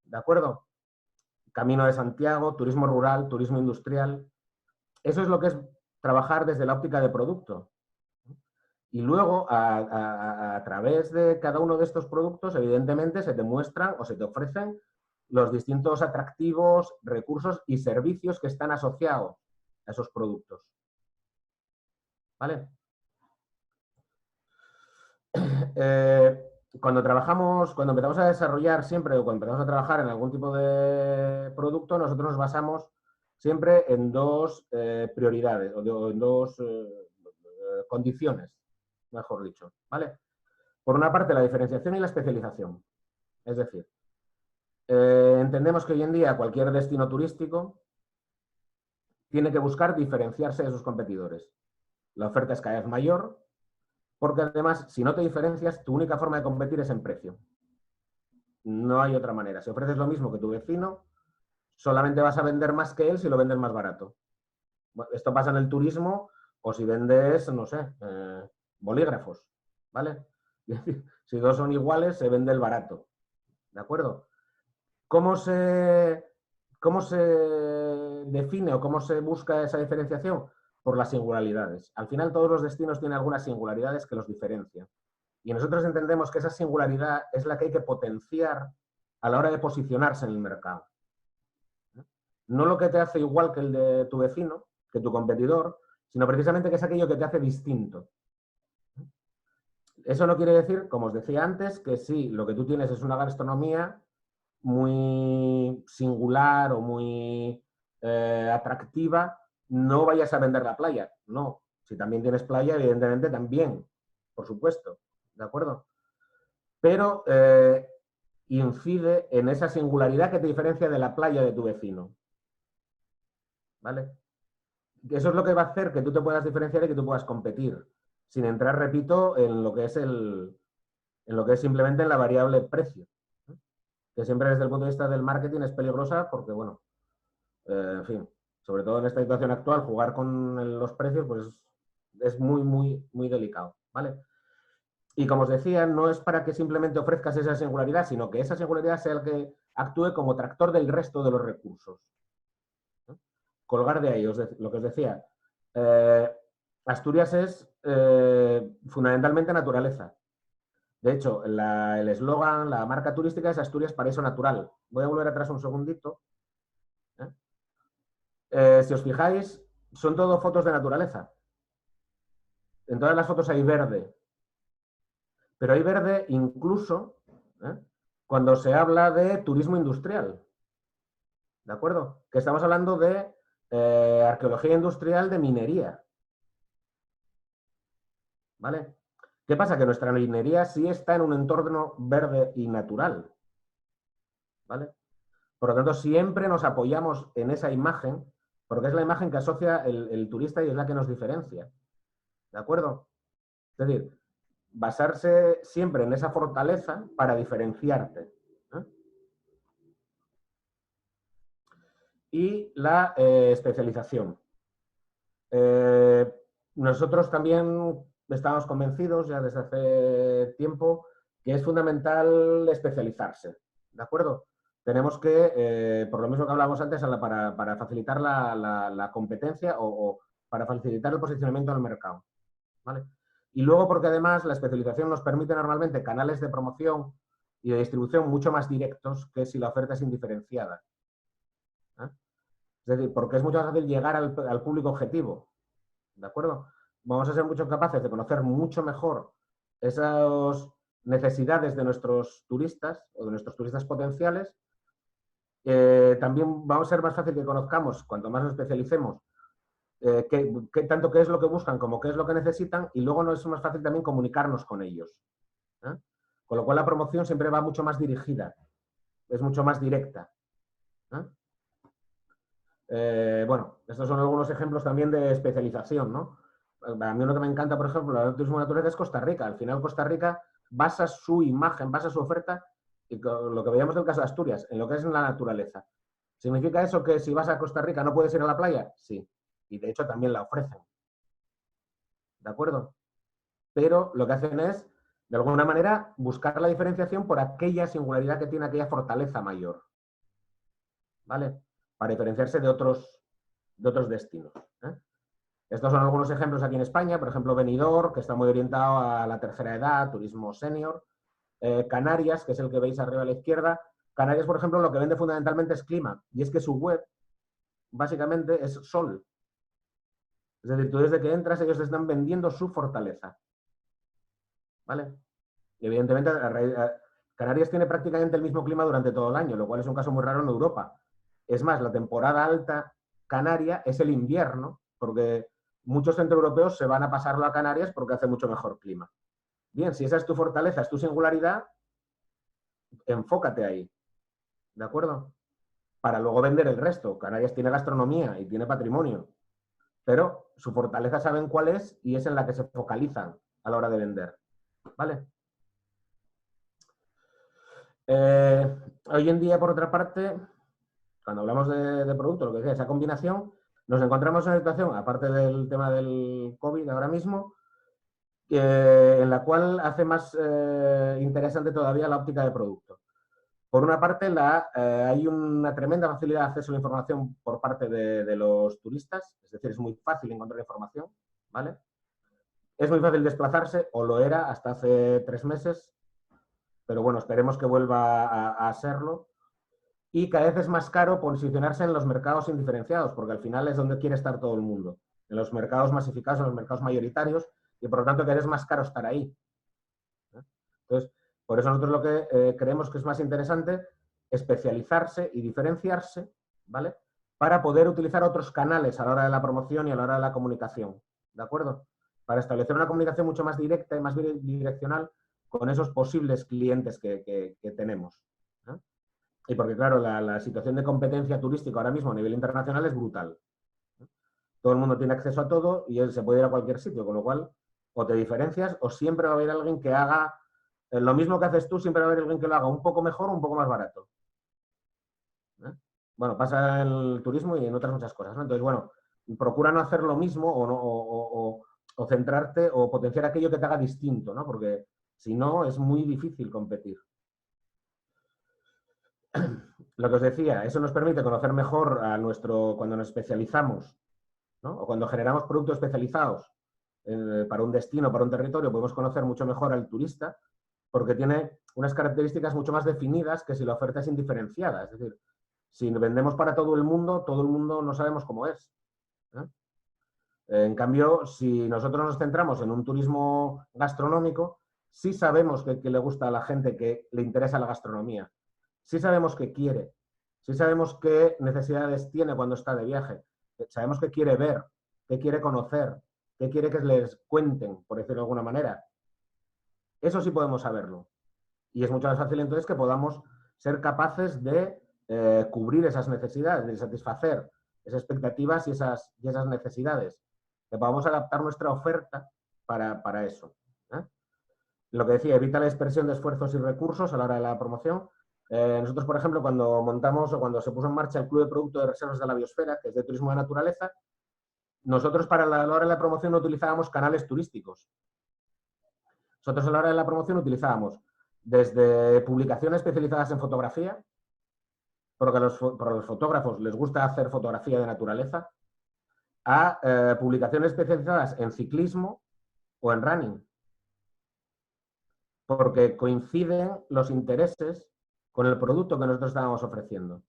¿de acuerdo? Camino de Santiago, turismo rural, turismo industrial. Eso es lo que es trabajar desde la óptica de producto. Y luego, a través de cada uno de estos productos, evidentemente, se te muestran o se te ofrecen los distintos atractivos, recursos y servicios que están asociados a esos productos. ¿Vale? Cuando empezamos a desarrollar siempre o cuando empezamos a trabajar en algún tipo de producto, nosotros nos basamos siempre en dos prioridades o en dos condiciones, mejor dicho, ¿vale? Por una parte, la diferenciación y la especialización. Es decir, entendemos que hoy en día cualquier destino turístico tiene que buscar diferenciarse de sus competidores. La oferta es cada vez mayor, porque además, si no te diferencias, tu única forma de competir es en precio. No hay otra manera. Si ofreces lo mismo que tu vecino, solamente vas a vender más que él si lo vendes más barato. Bueno, esto pasa en el turismo o si vendes, no sé, bolígrafos, ¿vale? Si dos son iguales, se vende el barato. ¿De acuerdo? ¿Cómo se define o cómo se busca esa diferenciación? Por las singularidades. Al final todos los destinos tienen algunas singularidades que los diferencian. Y nosotros entendemos que esa singularidad es la que hay que potenciar a la hora de posicionarse en el mercado. No lo que te hace igual que el de tu vecino, que tu competidor, sino precisamente que es aquello que te hace distinto. Eso no quiere decir, como os decía antes, que sí, lo que tú tienes es una gastronomía muy singular o muy atractiva, no vayas a vender la playa. No, si también tienes playa, evidentemente también, por supuesto, ¿de acuerdo? Pero incide en esa singularidad que te diferencia de la playa de tu vecino. ¿Vale? Eso es lo que va a hacer que tú te puedas diferenciar y que tú puedas competir, sin entrar, repito, en lo que es simplemente en la variable precio, que siempre desde el punto de vista del marketing es peligrosa porque, bueno, en fin, sobre todo en esta situación actual, jugar con los precios pues es muy, muy, muy delicado, ¿vale? Y como os decía, no es para que simplemente ofrezcas esa singularidad, sino que esa singularidad sea el que actúe como tractor del resto de los recursos. Colgar de ahí, lo que os decía, Asturias es fundamentalmente naturaleza. De hecho, el eslogan, la marca turística es Asturias Paraíso Natural. Voy a volver atrás un segundito. Si os fijáis, son todo fotos de naturaleza. En todas las fotos hay verde. Pero hay verde incluso cuando se habla de turismo industrial. ¿De acuerdo? Que estamos hablando de arqueología industrial de minería. ¿Vale? ¿Qué pasa? Que nuestra minería sí está en un entorno verde y natural. ¿Vale? Por lo tanto, siempre nos apoyamos en esa imagen, porque es la imagen que asocia el turista y es la que nos diferencia. ¿De acuerdo? Es decir, basarse siempre en esa fortaleza para diferenciarte. Y la especialización. Nosotros también estamos convencidos ya desde hace tiempo que es fundamental especializarse, ¿de acuerdo? Tenemos que, por lo mismo que hablábamos antes, para facilitar la competencia o para facilitar el posicionamiento en el mercado, ¿vale? Y luego porque además la especialización nos permite normalmente canales de promoción y de distribución mucho más directos que si la oferta es indiferenciada. Es decir, porque es mucho más fácil llegar al público objetivo, ¿de acuerdo? Vamos a ser mucho capaces de conocer mucho mejor esas necesidades de nuestros turistas o de nuestros turistas potenciales. También vamos a ser más fácil que conozcamos, cuanto más nos especialicemos, tanto qué es lo que buscan como qué es lo que necesitan, y luego nos es más fácil también comunicarnos con ellos. Con lo cual la promoción siempre va mucho más dirigida es mucho más directa. Bueno, estos son algunos ejemplos también de especialización, ¿no? A mí uno que me encanta, por ejemplo, el turismo de naturaleza es Costa Rica. Al final Costa Rica basa su imagen, basa su oferta, y lo que veíamos en el caso de Asturias, en lo que es la naturaleza. ¿Significa eso que si vas a Costa Rica no puedes ir a la playa? Sí. Y de hecho también la ofrecen. ¿De acuerdo? Pero lo que hacen es, de alguna manera, buscar la diferenciación por aquella singularidad que tiene aquella fortaleza mayor. ¿Vale? Para diferenciarse de otros destinos. Estos son algunos ejemplos aquí en España, por ejemplo, Benidorm, que está muy orientado a la tercera edad, turismo senior. Canarias, que es el que veis arriba a la izquierda. Canarias, por ejemplo, lo que vende fundamentalmente es clima, y es que su web, básicamente, es sol. Es decir, tú desde que entras, ellos te están vendiendo su fortaleza. ¿Vale? Y evidentemente, Canarias tiene prácticamente el mismo clima durante todo el año, lo cual es un caso muy raro en Europa. Es más, la temporada alta canaria es el invierno, porque muchos centroeuropeos se van a pasarlo a Canarias porque hace mucho mejor clima. Bien, si esa es tu fortaleza, es tu singularidad, enfócate ahí. ¿De acuerdo? Para luego vender el resto. Canarias tiene gastronomía y tiene patrimonio, pero su fortaleza saben cuál es y es en la que se focalizan a la hora de vender. ¿Vale? Hoy en día, por otra parte, cuando hablamos de producto, lo que decía, esa combinación, nos encontramos en una situación, aparte del tema del COVID ahora mismo, en la cual hace más interesante todavía la óptica de producto. Por una parte, hay una tremenda facilidad de acceso a la información por parte de los turistas, es decir, es muy fácil encontrar información, ¿vale? Es muy fácil desplazarse, o lo era hasta hace 3 meses, pero bueno, esperemos que vuelva a serlo. Y cada vez es más caro posicionarse en los mercados indiferenciados, porque al final es donde quiere estar todo el mundo, en los mercados masificados, en los mercados mayoritarios, y por lo tanto cada vez es más caro estar ahí. Entonces, por eso nosotros lo que creemos que es más interesante especializarse y diferenciarse, ¿vale? Para poder utilizar otros canales a la hora de la promoción y a la hora de la comunicación, ¿de acuerdo? Para establecer una comunicación mucho más directa y más direccional con esos posibles clientes que tenemos. Y porque, claro, la situación de competencia turística ahora mismo a nivel internacional es brutal. Todo el mundo tiene acceso a todo y se puede ir a cualquier sitio, con lo cual o te diferencias o siempre va a haber alguien que haga lo mismo que haces tú, siempre va a haber alguien que lo haga un poco mejor o un poco más barato. Bueno, pasa en el turismo y en otras muchas cosas, ¿no? Entonces, bueno, procura no hacer lo mismo o centrarte o potenciar aquello que te haga distinto, ¿no? Porque si no, es muy difícil competir. Lo que os decía, eso nos permite conocer mejor cuando nos especializamos, ¿no? O cuando generamos productos especializados para un destino, para un territorio, podemos conocer mucho mejor al turista porque tiene unas características mucho más definidas que si la oferta es indiferenciada. Es decir, si vendemos para todo el mundo no sabemos cómo es. En cambio, si nosotros nos centramos en un turismo gastronómico, sí sabemos que le gusta a la gente, que le interesa la gastronomía. Sí sabemos qué quiere. Sí sabemos qué necesidades tiene cuando está de viaje. Sabemos qué quiere ver, qué quiere conocer, qué quiere que les cuenten, por decirlo de alguna manera. Eso sí podemos saberlo. Y es mucho más fácil entonces que podamos ser capaces de cubrir esas necesidades, de satisfacer esas expectativas y esas necesidades. Que podamos adaptar nuestra oferta para eso. Lo que decía, evita la dispersión de esfuerzos y recursos a la hora de la promoción. Nosotros, por ejemplo, cuando montamos o cuando se puso en marcha el Club de Producto de Reservas de la Biosfera, que es de turismo de naturaleza, nosotros para la hora de la promoción no utilizábamos canales turísticos. Nosotros a la hora de la promoción utilizábamos desde publicaciones especializadas en fotografía, porque para los fotógrafos les gusta hacer fotografía de naturaleza, a publicaciones especializadas en ciclismo o en running, porque coinciden los intereses con el producto que nosotros estábamos ofreciendo.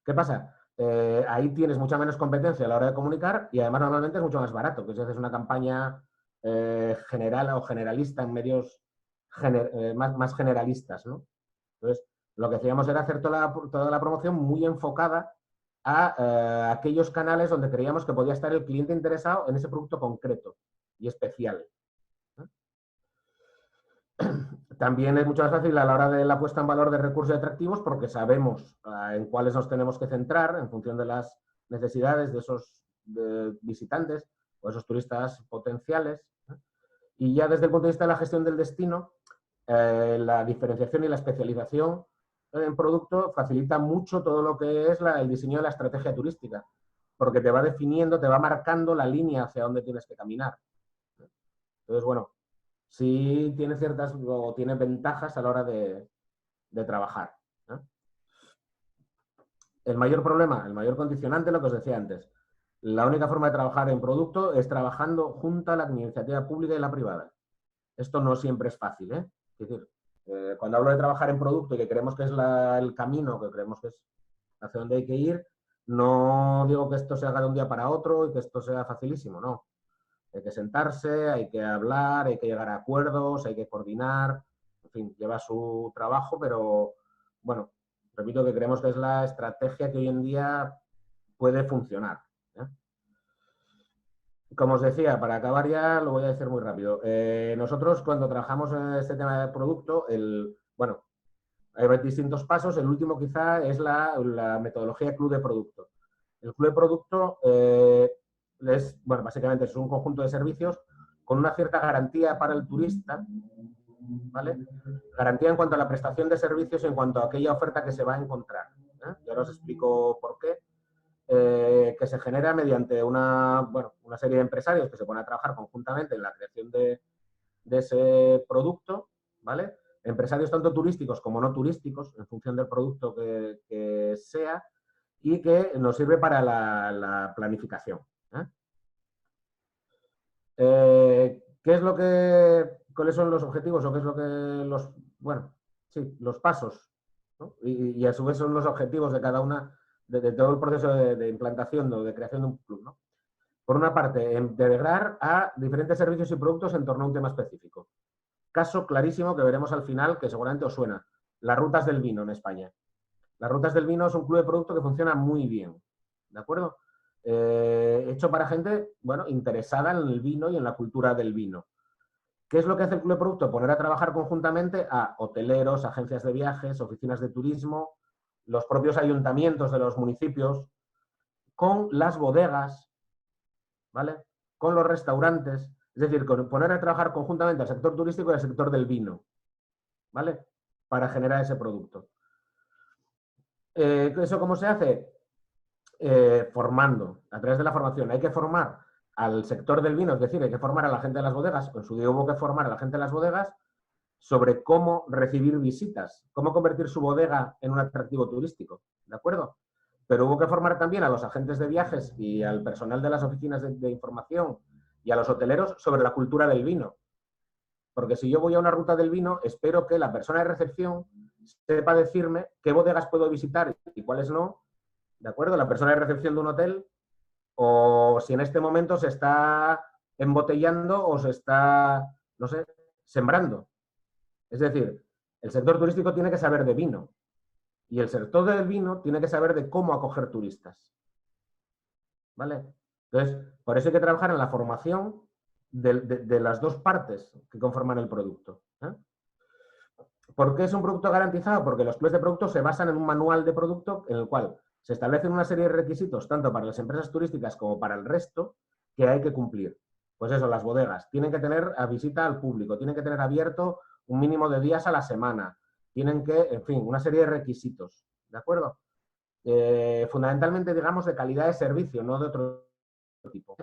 ¿Qué pasa? Ahí tienes mucha menos competencia a la hora de comunicar y además normalmente es mucho más barato, que si haces una campaña general o generalista en medios más generalistas, ¿no? Entonces, lo que hacíamos era hacer toda la promoción muy enfocada a aquellos canales donde creíamos que podía estar el cliente interesado en ese producto concreto y especial. También es mucho más fácil a la hora de la puesta en valor de recursos atractivos porque sabemos en cuáles nos tenemos que centrar en función de las necesidades de esos visitantes o esos turistas potenciales. Y ya desde el punto de vista de la gestión del destino, la diferenciación y la especialización en producto facilita mucho todo lo que es el diseño de la estrategia turística, porque te va definiendo, te va marcando la línea hacia dónde tienes que caminar. Entonces, bueno, sí tiene ciertas o tiene ventajas a la hora de trabajar. El mayor problema, el mayor condicionante, lo que os decía antes, la única forma de trabajar en producto es trabajando junto a la iniciativa pública y la privada. Esto no siempre es fácil, ¿eh? Es decir, cuando hablo de trabajar en producto y que creemos que es el camino, que creemos que es hacia donde hay que ir, no digo que esto se haga de un día para otro y que esto sea facilísimo, no. Hay que sentarse, hay que hablar, hay que llegar a acuerdos, hay que coordinar, en fin, lleva su trabajo, pero bueno, repito que creemos que es la estrategia que hoy en día puede funcionar. Como os decía, para acabar ya lo voy a decir muy rápido. Nosotros cuando trabajamos en este tema de producto, bueno, hay distintos pasos. El último quizá es la metodología club de producto. El club de producto bueno, básicamente es un conjunto de servicios con una cierta garantía para el turista, ¿vale? Garantía en cuanto a la prestación de servicios y en cuanto a aquella oferta que se va a encontrar. Y ahora os explico por qué. Que se genera mediante una serie de empresarios que se ponen a trabajar conjuntamente en la creación de ese producto, ¿vale? Empresarios tanto turísticos como no turísticos, en función del producto que sea, y que nos sirve para la planificación. ¿Cuáles son los objetivos o qué es lo que los pasos, ¿no? Y a su vez son los objetivos de cada una de todo el proceso de implantación o de creación de un club, ¿no? Por una parte, integrar a diferentes servicios y productos en torno a un tema específico. Caso clarísimo que veremos al final, que seguramente os suena, las rutas del vino en España. Las rutas del vino es un club de producto que funciona muy bien, ¿de acuerdo? Hecho para gente, bueno, interesada en el vino y en la cultura del vino. ¿Qué es lo que hace el club de producto? Poner a trabajar conjuntamente a hoteleros, agencias de viajes, oficinas de turismo, los propios ayuntamientos de los municipios, con las bodegas, ¿vale? Con los restaurantes, es decir, poner a trabajar conjuntamente al sector turístico y al sector del vino, ¿vale? Para generar ese producto. ¿Eso cómo se hace? Formando, a través de la formación. Hay que formar al sector del vino, es decir, hay que formar a la gente de las bodegas, en su día hubo que formar a la gente de las bodegas sobre cómo recibir visitas, cómo convertir su bodega en un atractivo turístico, ¿de acuerdo? Pero hubo que formar también a los agentes de viajes y al personal de las oficinas de información y a los hoteleros sobre la cultura del vino. Porque si yo voy a una ruta del vino, espero que la persona de recepción sepa decirme qué bodegas puedo visitar y cuáles no, ¿de acuerdo? La persona de recepción de un hotel, o si en este momento se está embotellando o se está, no sé, sembrando. Es decir, el sector turístico tiene que saber de vino y el sector del vino tiene que saber de cómo acoger turistas. ¿Vale? Entonces, por eso hay que trabajar en la formación de las dos partes que conforman el producto. ¿Por qué es un producto garantizado? Porque los clubes de producto se basan en un manual de producto en el cual se establecen una serie de requisitos, tanto para las empresas turísticas como para el resto, que hay que cumplir. Pues eso, las bodegas tienen que tener a visita al público, tienen que tener abierto un mínimo de días a la semana, tienen que, en fin, una serie de requisitos, ¿de acuerdo? Fundamentalmente, digamos, de calidad de servicio, no de otro tipo.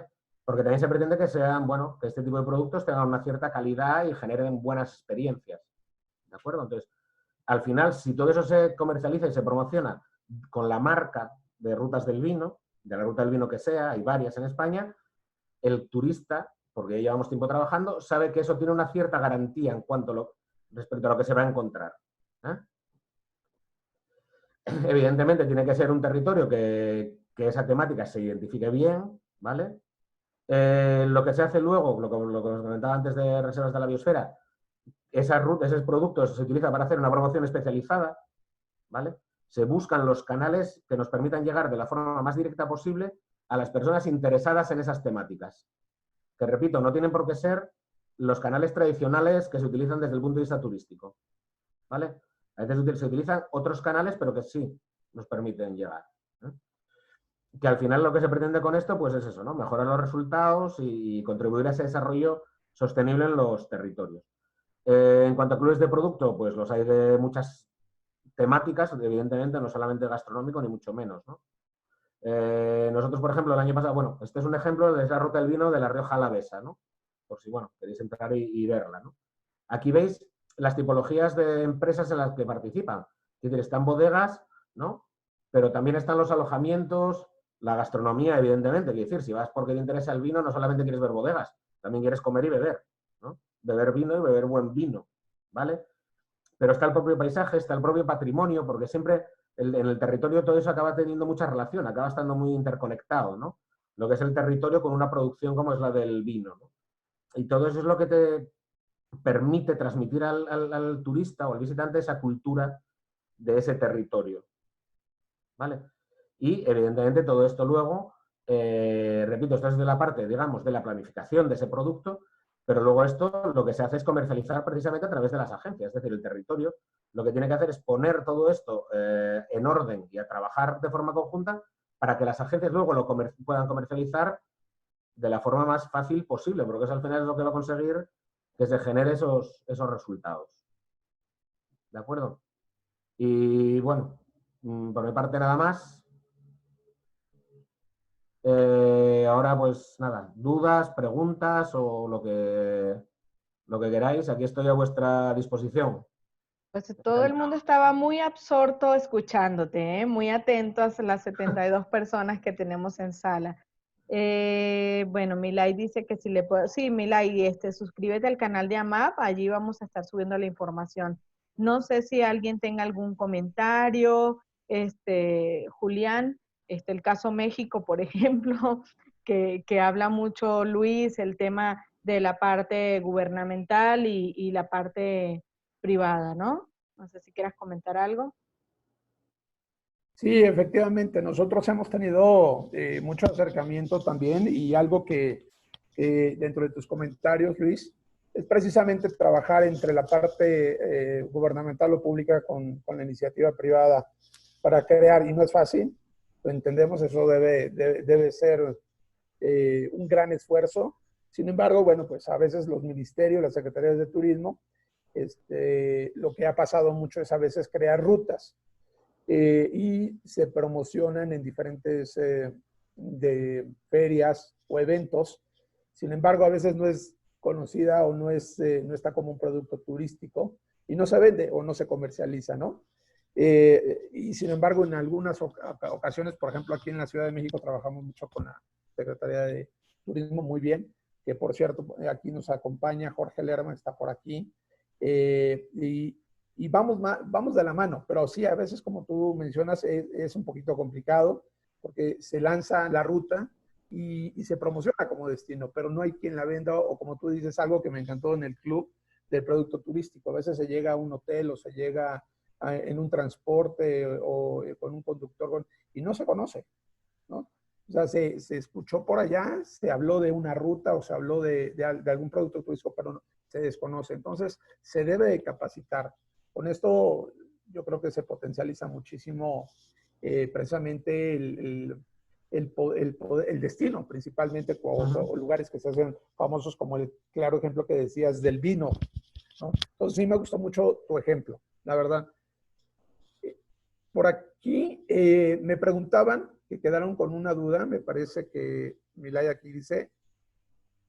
Porque también se pretende que sean, bueno, que este tipo de productos tengan una cierta calidad y generen buenas experiencias, ¿de acuerdo? Entonces, al final, si todo eso se comercializa y se promociona con la marca de rutas del vino, de la ruta del vino que sea, hay varias en España, el turista, porque ya llevamos tiempo trabajando, sabe que eso tiene una cierta garantía en cuanto respecto a lo que se va a encontrar. Evidentemente tiene que ser un territorio que esa temática se identifique bien, ¿vale? Lo que se hace luego, lo que os comentaba antes de reservas de la biosfera, esos productos se utilizan para hacer una promoción especializada, ¿vale? Se buscan los canales que nos permitan llegar de la forma más directa posible a las personas interesadas en esas temáticas. Que repito, no tienen por qué ser los canales tradicionales que se utilizan desde el punto de vista turístico, ¿vale? A veces se utilizan otros canales, pero que sí nos permiten llegar, ¿eh? Que al final lo que se pretende con esto, pues es eso, ¿no? Mejorar los resultados y contribuir a ese desarrollo sostenible en los territorios. En cuanto a clubes de producto, pues los hay de muchas temáticas, evidentemente, no solamente gastronómico, ni mucho menos, ¿no? Nosotros, por ejemplo, el año pasado, bueno, este es un ejemplo de la ruta del vino de la Rioja Alavesa, ¿no? Por si, bueno, queréis entrar y verla, ¿no? Aquí veis las tipologías de empresas en las que participan. Es decir, están bodegas, ¿no? Pero también están los alojamientos, la gastronomía, evidentemente. Es decir, si vas porque te interesa el vino, no solamente quieres ver bodegas, también quieres comer y beber, ¿no? Beber vino y beber buen vino, ¿vale? Pero está el propio paisaje, está el propio patrimonio, porque siempre en el territorio todo eso acaba teniendo mucha relación, acaba estando muy interconectado, ¿no? Lo que es el territorio con una producción como es la del vino, ¿no? Y todo eso es lo que te permite transmitir al turista o al visitante esa cultura de ese territorio, ¿vale? Y evidentemente todo esto luego, repito, esto es de la parte, digamos, de la planificación de ese producto, pero luego esto lo que se hace es comercializar precisamente a través de las agencias, es decir, el territorio lo que tiene que hacer es poner todo esto en orden y a trabajar de forma conjunta para que las agencias luego lo puedan comercializar de la forma más fácil posible, porque eso al final es lo que va a conseguir que se genere esos resultados. ¿De acuerdo? Y bueno, por mi parte nada más. Ahora pues nada, dudas, preguntas o lo que queráis, aquí estoy a vuestra disposición. Pues todo el mundo estaba muy absorto escuchándote, ¿eh? Muy atentos a las 72 personas que tenemos en sala. Bueno, Milay dice que si le puedo... Sí, Milay, suscríbete al canal de AMAP, allí vamos a estar subiendo la información. No sé si alguien tenga algún comentario, Julián, el caso México, por ejemplo, que habla mucho Luis, el tema de la parte gubernamental y la parte privada, ¿no? No sé si quieras comentar algo. Sí, efectivamente, nosotros hemos tenido mucho acercamiento también y algo que dentro de tus comentarios, Luis, es precisamente trabajar entre la parte gubernamental o pública con la iniciativa privada para crear, y no es fácil, lo entendemos, eso debe ser un gran esfuerzo. Sin embargo, bueno, pues a veces los ministerios, las secretarías de turismo, lo que ha pasado mucho es a veces crear rutas y se promocionan en diferentes de ferias o eventos. Sin embargo, a veces no es conocida o no está como un producto turístico y no se vende o no se comercializa, ¿no? Y sin embargo, en algunas ocasiones, por ejemplo, aquí en la Ciudad de México trabajamos mucho con la Secretaría de Turismo, muy bien, que por cierto, aquí nos acompaña Jorge Lerma, está por aquí, y vamos de la mano, pero sí, a veces, como tú mencionas, es un poquito complicado, porque se lanza la ruta y se promociona como destino, pero no hay quien la venda, o como tú dices, algo que me encantó en el club del producto turístico. A veces se llega a un hotel o se llega en un transporte o con un conductor y no se conoce, ¿no? O sea, se escuchó por allá, se habló de una ruta o se habló de algún producto turístico, pero no, se desconoce. Entonces, se debe de capacitar. Con esto, yo creo que se potencializa muchísimo precisamente el destino, principalmente, o lugares que se hacen famosos, como el claro ejemplo que decías del vino, ¿no? Entonces, sí me gustó mucho tu ejemplo, la verdad. Por aquí me preguntaban, que quedaron con una duda, me parece que Milay aquí dice,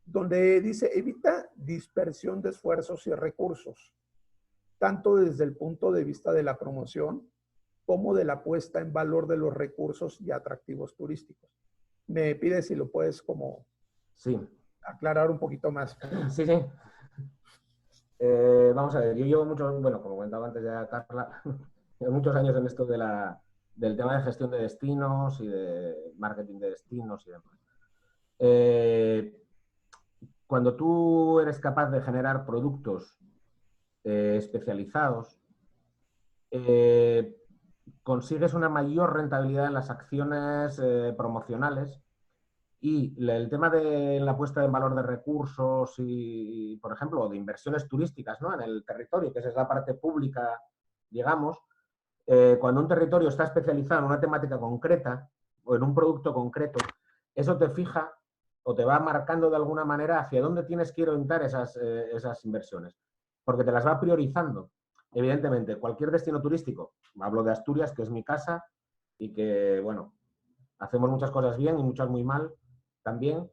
donde dice, evita dispersión de esfuerzos y recursos, tanto desde el punto de vista de la promoción como de la puesta en valor de los recursos y atractivos turísticos. Me pide si lo puedes como aclarar un poquito más. Sí, sí. Vamos a ver, yo llevo muchos, bueno, como comentaba antes ya Carla, muchos años en esto del tema de gestión de destinos y de marketing de destinos y demás. Cuando tú eres capaz de generar productos especializados, consigues una mayor rentabilidad en las acciones promocionales Y el tema de la puesta en valor de recursos y, por ejemplo, de inversiones turísticas, ¿no?, en el territorio, que esa es la parte pública, digamos, cuando un territorio está especializado en una temática concreta o en un producto concreto, eso te fija o te va marcando de alguna manera hacia dónde tienes que orientar esas inversiones, porque te las va priorizando. Evidentemente, cualquier destino turístico, hablo de Asturias, que es mi casa y que, bueno, hacemos muchas cosas bien y muchas muy mal también.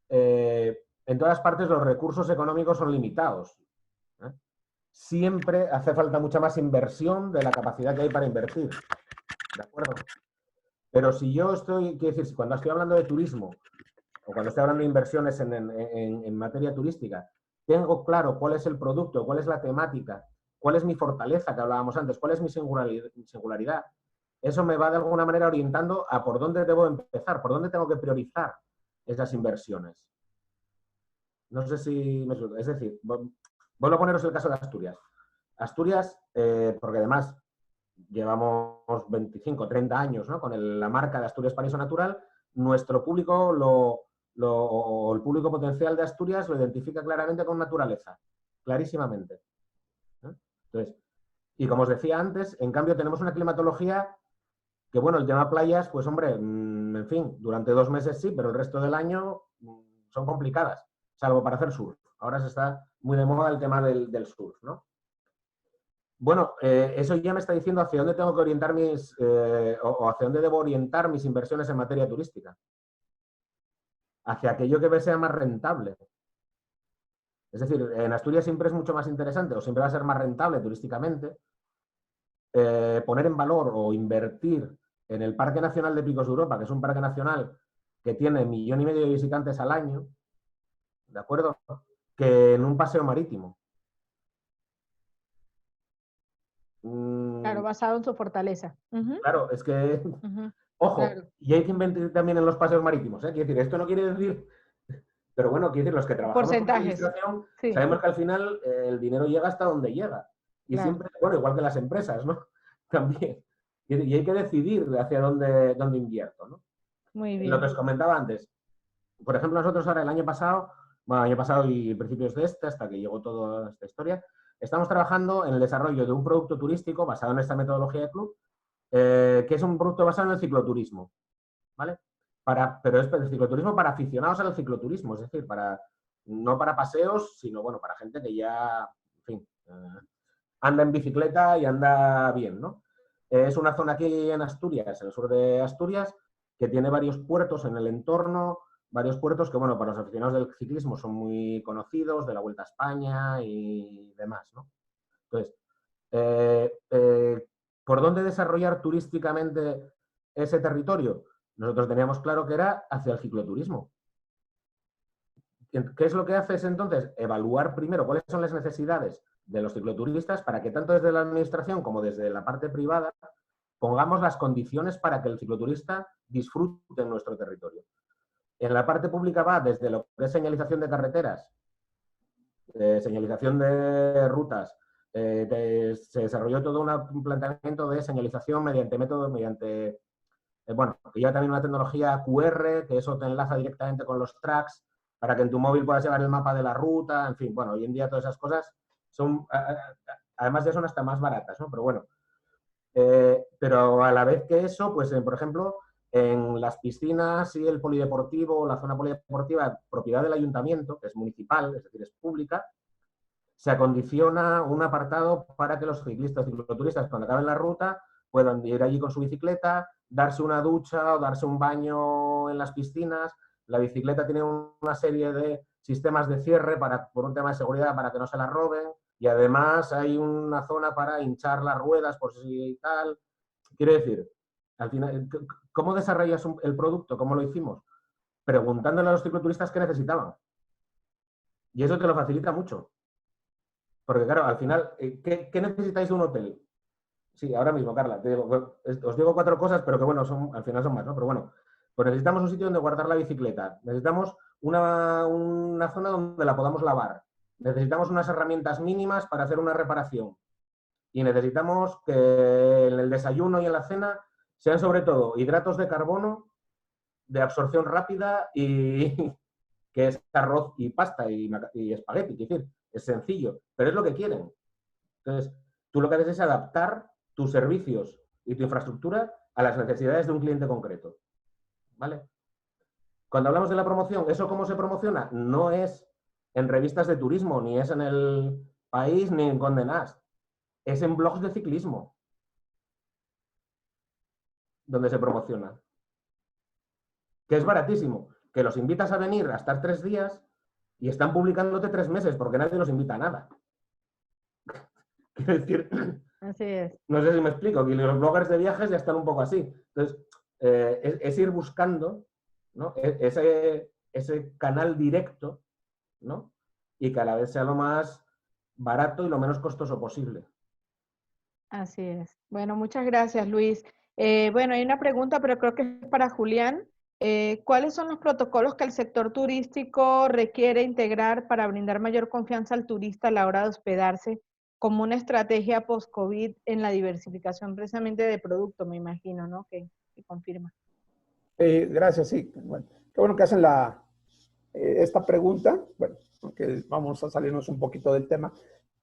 En todas partes los recursos económicos son limitados. Siempre hace falta mucha más inversión de la capacidad que hay para invertir. ¿De acuerdo? Pero si yo estoy, quiero decir, cuando estoy hablando de turismo o cuando estoy hablando de inversiones en materia turística, tengo claro cuál es el producto, cuál es la temática, cuál es mi fortaleza, que hablábamos antes, cuál es mi singularidad. Eso me va de alguna manera orientando a por dónde debo empezar, por dónde tengo que priorizar esas inversiones. No sé si me explico. Es decir, vuelvo a poneros el caso de Asturias. Asturias, porque además llevamos 25, 30 años, ¿no?, con la marca de Asturias Paraíso Natural, nuestro público, o el público potencial de Asturias lo identifica claramente con naturaleza, clarísimamente. Entonces, y como os decía antes, en cambio tenemos una climatología que, bueno, el tema playas, pues hombre, en fin, durante 2 meses sí, pero el resto del año son complicadas, salvo para hacer surf. Ahora se está muy de moda el tema del surf, ¿no? Bueno, eso ya me está diciendo hacia dónde tengo que orientar o hacia dónde debo orientar mis inversiones en materia turística. Hacia aquello que me sea más rentable. Es decir, en Asturias siempre es mucho más interesante o siempre va a ser más rentable turísticamente poner en valor o invertir en el Parque Nacional de Picos de Europa, que es un parque nacional que tiene 1,5 millones de visitantes al año, ¿de acuerdo?, que en un paseo marítimo. Claro, basado en su fortaleza. Claro, es que, ojo, claro. Y hay que invertir también en los paseos marítimos, ¿eh? Quiero decir, esto no quiere decir, pero bueno, quiere decir, los que trabajamos en administración, sí, sabemos que al final el dinero llega hasta donde llega. Y claro, siempre, bueno, igual que las empresas, ¿no? También. Y hay que decidir hacia dónde invierto, ¿no? Muy bien. Lo que os comentaba antes. Por ejemplo, nosotros ahora el año pasado y principios de hasta que llegó toda esta historia, estamos trabajando en el desarrollo de un producto turístico basado en esta metodología de club, que es un producto basado en el cicloturismo, ¿vale? Pero es el cicloturismo para aficionados al cicloturismo, es decir, no para paseos, sino, bueno, para gente que ya, en fin, anda en bicicleta y anda bien, ¿no? Es una zona aquí en Asturias, en el sur de Asturias, que tiene varios puertos en el entorno, varios puertos que, bueno, para los aficionados del ciclismo son muy conocidos, de la Vuelta a España y demás, ¿no? Entonces, ¿por dónde desarrollar turísticamente ese territorio? Nosotros teníamos claro que era hacia el cicloturismo. ¿Qué es lo que haces entonces? Evaluar primero cuáles son las necesidades de los cicloturistas para que tanto desde la administración como desde la parte privada pongamos las condiciones para que el cicloturista disfrute en nuestro territorio. En la parte pública va desde lo que es señalización de carreteras, señalización de rutas, se desarrolló todo un planteamiento de señalización mediante bueno, que lleva también una tecnología QR, que eso te enlaza directamente con los tracks, para que en tu móvil puedas llevar el mapa de la ruta, en fin, bueno, hoy en día todas esas cosas son, además ya son hasta más baratas, ¿no? Pero bueno, pero a la vez que eso, pues por ejemplo, en las piscinas y el polideportivo, la zona polideportiva, propiedad del ayuntamiento, que es municipal, es decir, es pública, se acondiciona un apartado para que los ciclistas y cicloturistas, cuando acaben la ruta, puedan ir allí con su bicicleta, darse una ducha o darse un baño en las piscinas. La bicicleta tiene una serie de sistemas de cierre por un tema de seguridad para que no se la roben, y además hay una zona para hinchar las ruedas por si tal. Quiero decir, al final, ¿cómo desarrollas el producto? ¿Cómo lo hicimos? Preguntándole a los cicloturistas qué necesitaban. Y eso te lo facilita mucho. Porque claro, al final, ¿qué necesitáis de un hotel? Sí, ahora mismo, Carla, os digo 4 cosas, pero que bueno, al final son más, ¿no? Pero bueno, pues necesitamos un sitio donde guardar la bicicleta, necesitamos una zona donde la podamos lavar, necesitamos unas herramientas mínimas para hacer una reparación y necesitamos que en el desayuno y en la cena sean sobre todo hidratos de carbono de absorción rápida y que es arroz y pasta y espagueti, es decir, es sencillo, pero es lo que quieren. Entonces, tú lo que haces es adaptar tus servicios y tu infraestructura a las necesidades de un cliente concreto, ¿vale? Cuando hablamos de la promoción, ¿eso cómo se promociona? No es en revistas de turismo, ni es en El País, ni en Condé Nast. Es en blogs de ciclismo donde se promociona. Que es baratísimo. Que los invitas a venir a estar 3 días y están publicándote 3 meses porque nadie los invita a nada. Quiero decir, Así es. no sé si me explico, que los bloggers de viajes ya están un poco así. Entonces, es ir buscando, ¿no? ese canal directo, ¿no? Y que a la vez sea lo más barato y lo menos costoso posible. Así es. Bueno, muchas gracias, Luis. Bueno, hay una pregunta, pero creo que es para Julián. ¿Cuáles son los protocolos que el sector turístico requiere integrar para brindar mayor confianza al turista a la hora de hospedarse como una estrategia post-COVID en la diversificación precisamente de producto, me imagino, ¿no? Que confirma. Gracias, sí. Bueno, qué bueno que hacen esta pregunta. Bueno, porque vamos a salirnos un poquito del tema.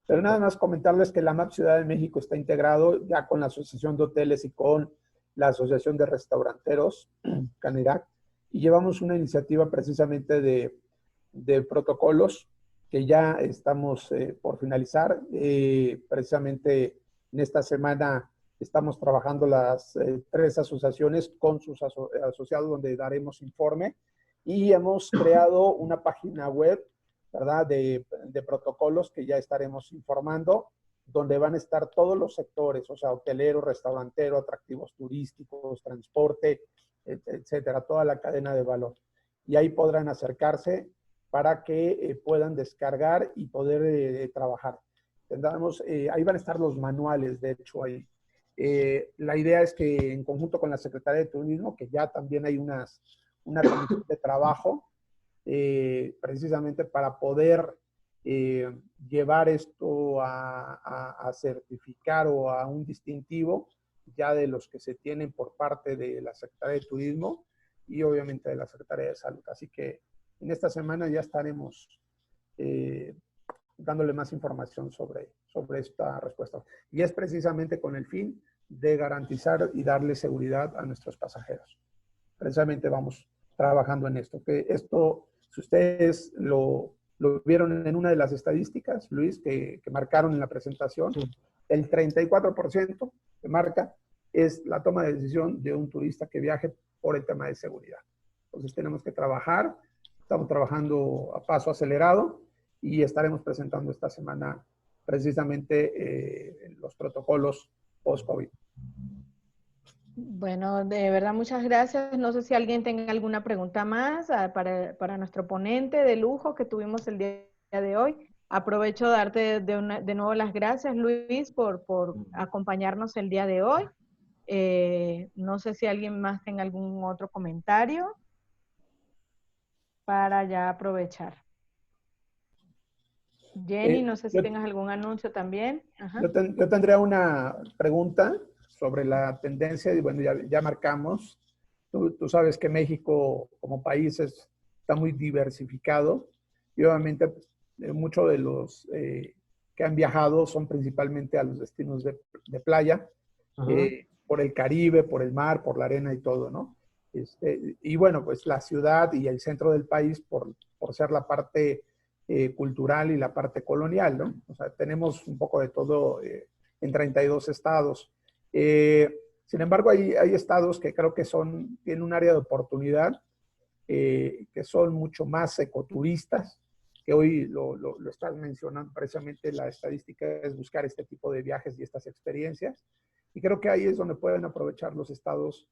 Pero nada más comentarles que la MAP Ciudad de México está integrado ya con la Asociación de Hoteles y con la Asociación de Restauranteros, Canirac, y llevamos una iniciativa precisamente de protocolos que ya estamos por finalizar. Precisamente en esta semana estamos trabajando las 3 asociaciones con sus asociados donde daremos informe y hemos creado una página web, ¿verdad? De protocolos que ya estaremos informando, donde van a estar todos los sectores, o sea, hotelero, restaurantero, atractivos turísticos, transporte, etcétera, toda la cadena de valor. Y ahí podrán acercarse para que puedan descargar y poder trabajar. Ahí van a estar los manuales, de hecho, ahí. La idea es que en conjunto con la Secretaría de Turismo, que ya también hay una comisión de trabajo, precisamente para poder llevar esto a certificar o a un distintivo ya de los que se tienen por parte de la Secretaría de Turismo y obviamente de la Secretaría de Salud. Así que en esta semana ya estaremos dándole más información sobre esta respuesta. Y es precisamente con el fin de garantizar y darle seguridad a nuestros pasajeros. Precisamente vamos trabajando en esto. Que esto, si ustedes lo vieron en una de las estadísticas, Luis, que marcaron en la presentación, sí, el 34% que marca es la toma de decisión de un turista que viaje por el tema de seguridad. Entonces tenemos que trabajar, estamos trabajando a paso acelerado y estaremos presentando esta semana precisamente los protocolos post-COVID. Bueno, de verdad, muchas gracias. No sé si alguien tenga alguna pregunta más para nuestro ponente de lujo que tuvimos el día de hoy. Aprovecho de darte de nuevo las gracias, Luis, por acompañarnos el día de hoy. No sé si alguien más tenga algún otro comentario para ya aprovechar. Jenny, no sé si tengas algún anuncio también. Ajá. Yo tendría una pregunta sobre la tendencia, y bueno, ya marcamos. Tú sabes que México como país está muy diversificado y obviamente pues, muchos de los que han viajado son principalmente a los destinos de playa, por el Caribe, por el mar, por la arena y todo, ¿no? Y bueno, pues la ciudad y el centro del país por ser la parte cultural y la parte colonial, ¿no? O sea, tenemos un poco de todo en 32 estados. Sin embargo, hay estados que creo que tienen un área de oportunidad, que son mucho más ecoturistas, que hoy lo estás mencionando, precisamente la estadística es buscar este tipo de viajes y estas experiencias. Y creo que ahí es donde pueden aprovechar los estados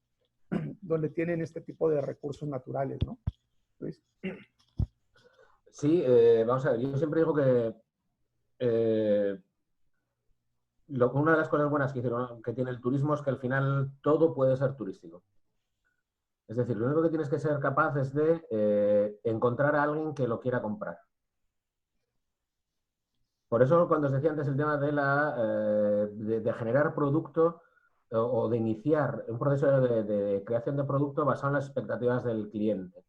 donde tienen este tipo de recursos naturales, ¿no? Luis. Sí, vamos a ver, yo siempre digo que una de las cosas buenas que tiene el turismo es que al final todo puede ser turístico. Es decir, lo único que tienes que ser capaz es de encontrar a alguien que lo quiera comprar. Por eso, cuando os decía antes el tema de generar producto, o de iniciar un proceso de creación de producto basado en las expectativas del cliente.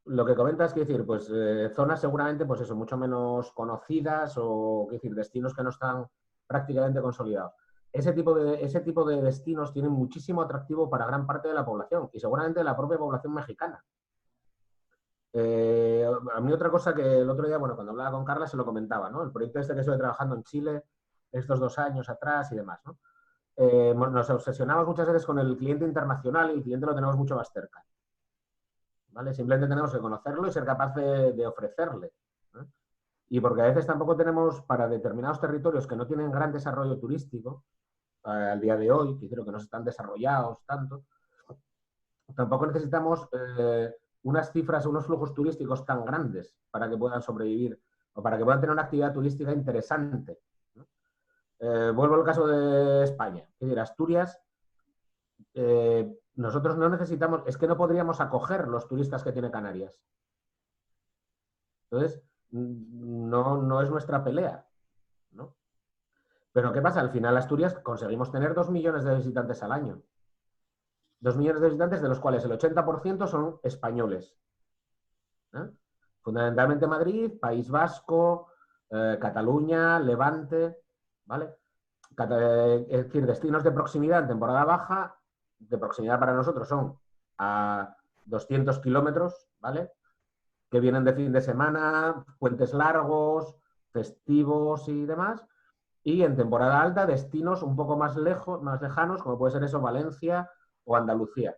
Lo que comentas, quiero decir, pues zonas seguramente, pues eso, mucho menos conocidas o, quiero decir, destinos que no están prácticamente consolidados. Ese tipo de destinos tienen muchísimo atractivo para gran parte de la población y seguramente la propia población mexicana. A mí otra cosa que el otro día, bueno, cuando hablaba con Carla se lo comentaba, ¿no? El proyecto este que estoy trabajando en Chile estos 2 años atrás y demás, ¿no? Nos obsesionamos muchas veces con el cliente internacional y el cliente lo tenemos mucho más cerca, ¿vale? Simplemente tenemos que conocerlo y ser capaz de ofrecerle, ¿no? Y porque a veces tampoco tenemos, para determinados territorios que no tienen gran desarrollo turístico, al día de hoy, que creo que no están desarrollados tanto, tampoco necesitamos unas cifras, unos flujos turísticos tan grandes para que puedan sobrevivir o para que puedan tener una actividad turística interesante, ¿no? Vuelvo al caso de España. Es decir, Asturias, nosotros no necesitamos, es que no podríamos acoger los turistas que tiene Canarias. Entonces, no es nuestra pelea, ¿no? Pero ¿qué pasa? Al final Asturias conseguimos tener 2 millones de visitantes al año. 2 millones de visitantes, de los cuales el 80% son españoles, ¿eh? Fundamentalmente Madrid, País Vasco, Cataluña, Levante, ¿vale? Es decir, destinos de proximidad en temporada baja, de proximidad para nosotros son a 200 kilómetros, ¿vale? Que vienen de fin de semana, puentes largos, festivos y demás. Y en temporada alta, destinos un poco más lejos, más lejanos, como puede ser eso, Valencia o Andalucía.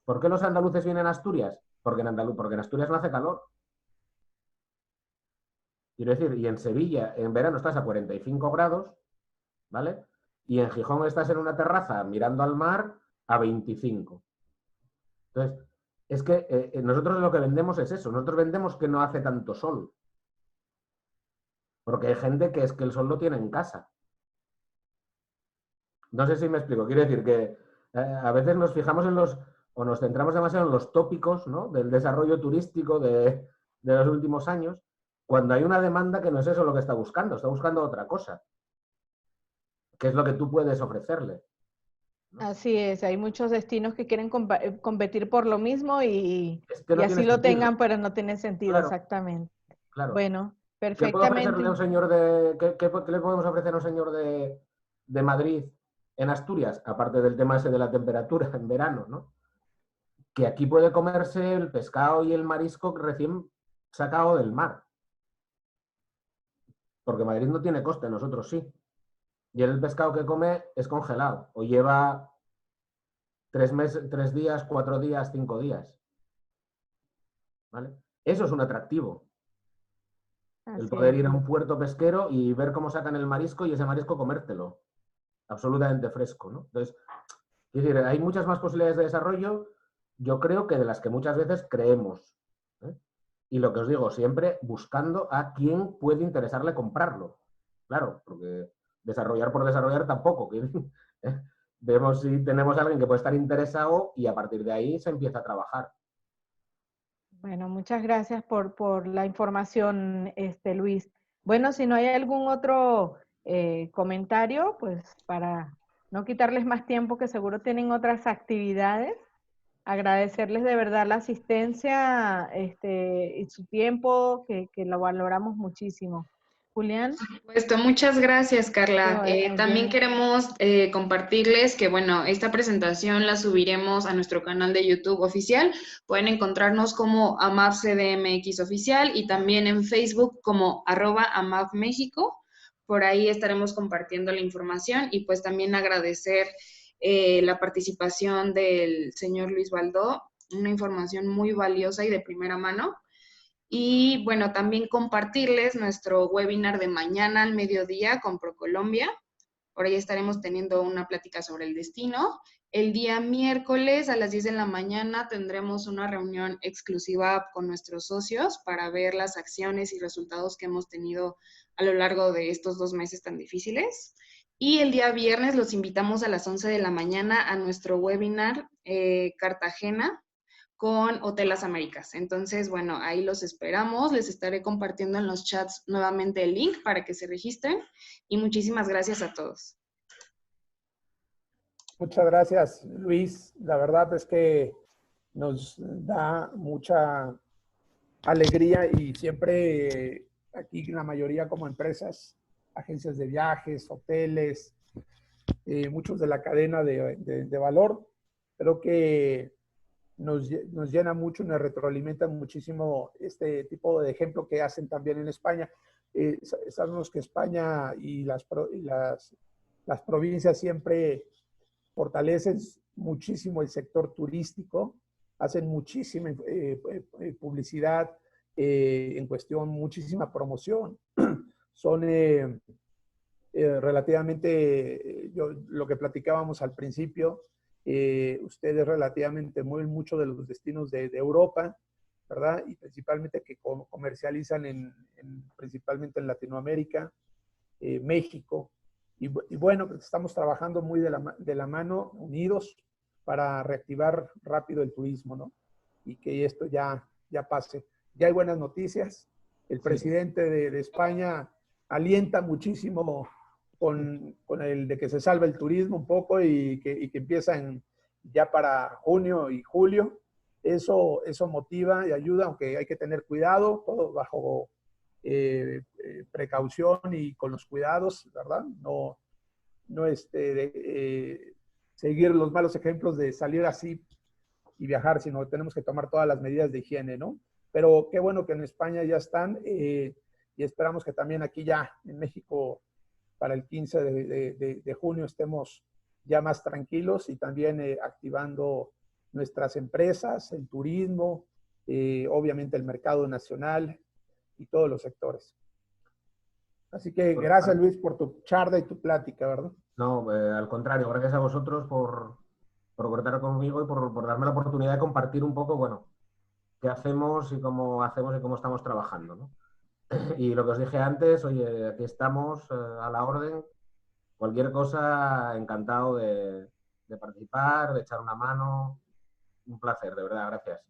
¿Por qué los andaluces vienen a Asturias? Porque en Asturias no hace calor. Quiero decir, y en Sevilla en verano estás a 45 grados, ¿vale? Y en Gijón estás en una terraza mirando al mar a 25. Entonces, es que nosotros lo que vendemos es eso. Nosotros vendemos que no hace tanto sol. Porque hay gente que es que el sol lo tiene en casa. No sé si me explico. Quiero decir que a veces nos fijamos o nos centramos demasiado en los tópicos, ¿no? Del desarrollo turístico de los últimos años, cuando hay una demanda que no es eso lo que está buscando otra cosa, que es lo que tú puedes ofrecerle, ¿no? Así es, hay muchos destinos que quieren competir por lo mismo y Es que no así tiene lo sentido. tengan, pero no tiene sentido, Claro, exactamente. claro. Bueno, ¿Qué puedo ofrecerle perfectamente. a un señor qué le podemos ofrecer a un señor de Madrid en Asturias, aparte del tema ese de la temperatura en verano, ¿no? Que aquí puede comerse el pescado y el marisco recién sacado del mar. Porque Madrid no tiene coste, nosotros sí. Y el pescado que come es congelado o lleva 3 días, 4 días, 5 días. ¿Vale? Eso es un atractivo. El Así poder es. ir a un puerto pesquero y ver cómo sacan el marisco y ese marisco comértelo. Absolutamente fresco, ¿no? Entonces, es decir, hay muchas más posibilidades de desarrollo, yo creo, que de las que muchas veces creemos, ¿eh? Y lo que os digo, siempre buscando a quién puede interesarle comprarlo. Claro, porque desarrollar por desarrollar tampoco. ¿Eh? Vemos si tenemos a alguien que puede estar interesado y a partir de ahí se empieza a trabajar. Bueno, muchas gracias por la información, Luis. Bueno, si no hay algún otro comentario, pues para no quitarles más tiempo, que seguro tienen otras actividades, agradecerles de verdad la asistencia y su tiempo, que lo valoramos muchísimo. Julián. Supuesto, muchas gracias, Que Carla. vaya muy También bien. queremos compartirles que, bueno, esta presentación la subiremos a nuestro canal de YouTube oficial. Pueden encontrarnos como AMAPCDMX oficial y también en Facebook como @AMAPMéxico. Por ahí estaremos compartiendo la información y pues también agradecer la participación del señor Luis Baldó, una información muy valiosa y de primera mano. Y bueno, también compartirles nuestro webinar de mañana al mediodía con ProColombia. Por ahí estaremos teniendo una plática sobre el destino. El día miércoles a las 10 de la mañana tendremos una reunión exclusiva con nuestros socios para ver las acciones y resultados que hemos tenido a lo largo de estos 2 meses tan difíciles. Y el día viernes los invitamos a las 11 de la mañana a nuestro webinar Cartagena con Hotel Las Américas. Entonces, bueno, ahí los esperamos. Les estaré compartiendo en los chats nuevamente el link para que se registren. Y muchísimas gracias a todos. Muchas gracias, Luis. La verdad es que nos da mucha alegría y siempre aquí la mayoría como empresas, agencias de viajes, hoteles, muchos de la cadena de valor, creo que nos llena mucho, nos retroalimenta muchísimo este tipo de ejemplo que hacen también en España. Sabemos que España y las provincias siempre fortalecen muchísimo el sector turístico, hacen muchísima publicidad en cuestión, muchísima promoción. Son relativamente, lo que platicábamos al principio, ustedes relativamente mueven mucho de los destinos de Europa, ¿verdad? Y principalmente que comercializan principalmente en Latinoamérica, México. Y bueno, pues estamos trabajando muy de la mano, unidos, para reactivar rápido el turismo, ¿no? Y que esto ya pase. Ya hay buenas noticias. El presidente de España alienta muchísimo con el de que se salve el turismo un poco y que empieza ya para junio y julio. Eso motiva y ayuda, aunque hay que tener cuidado, todo bajo precaución y con los cuidados, ¿verdad? No seguir los malos ejemplos de salir así y viajar, sino tenemos que tomar todas las medidas de higiene, ¿no? Pero qué bueno que en España ya están y esperamos que también aquí ya en México para el 15 de junio estemos ya más tranquilos y también activando nuestras empresas, el turismo, obviamente el mercado nacional y todos los sectores. Así que gracias, Luis, por tu charla y tu plática, ¿verdad? No, al contrario, gracias a vosotros por contar conmigo y por darme la oportunidad de compartir un poco, bueno, qué hacemos y cómo estamos trabajando, ¿no? Y lo que os dije antes, oye, aquí estamos a la orden. Cualquier cosa, encantado de participar, de echar una mano. Un placer, de verdad, gracias.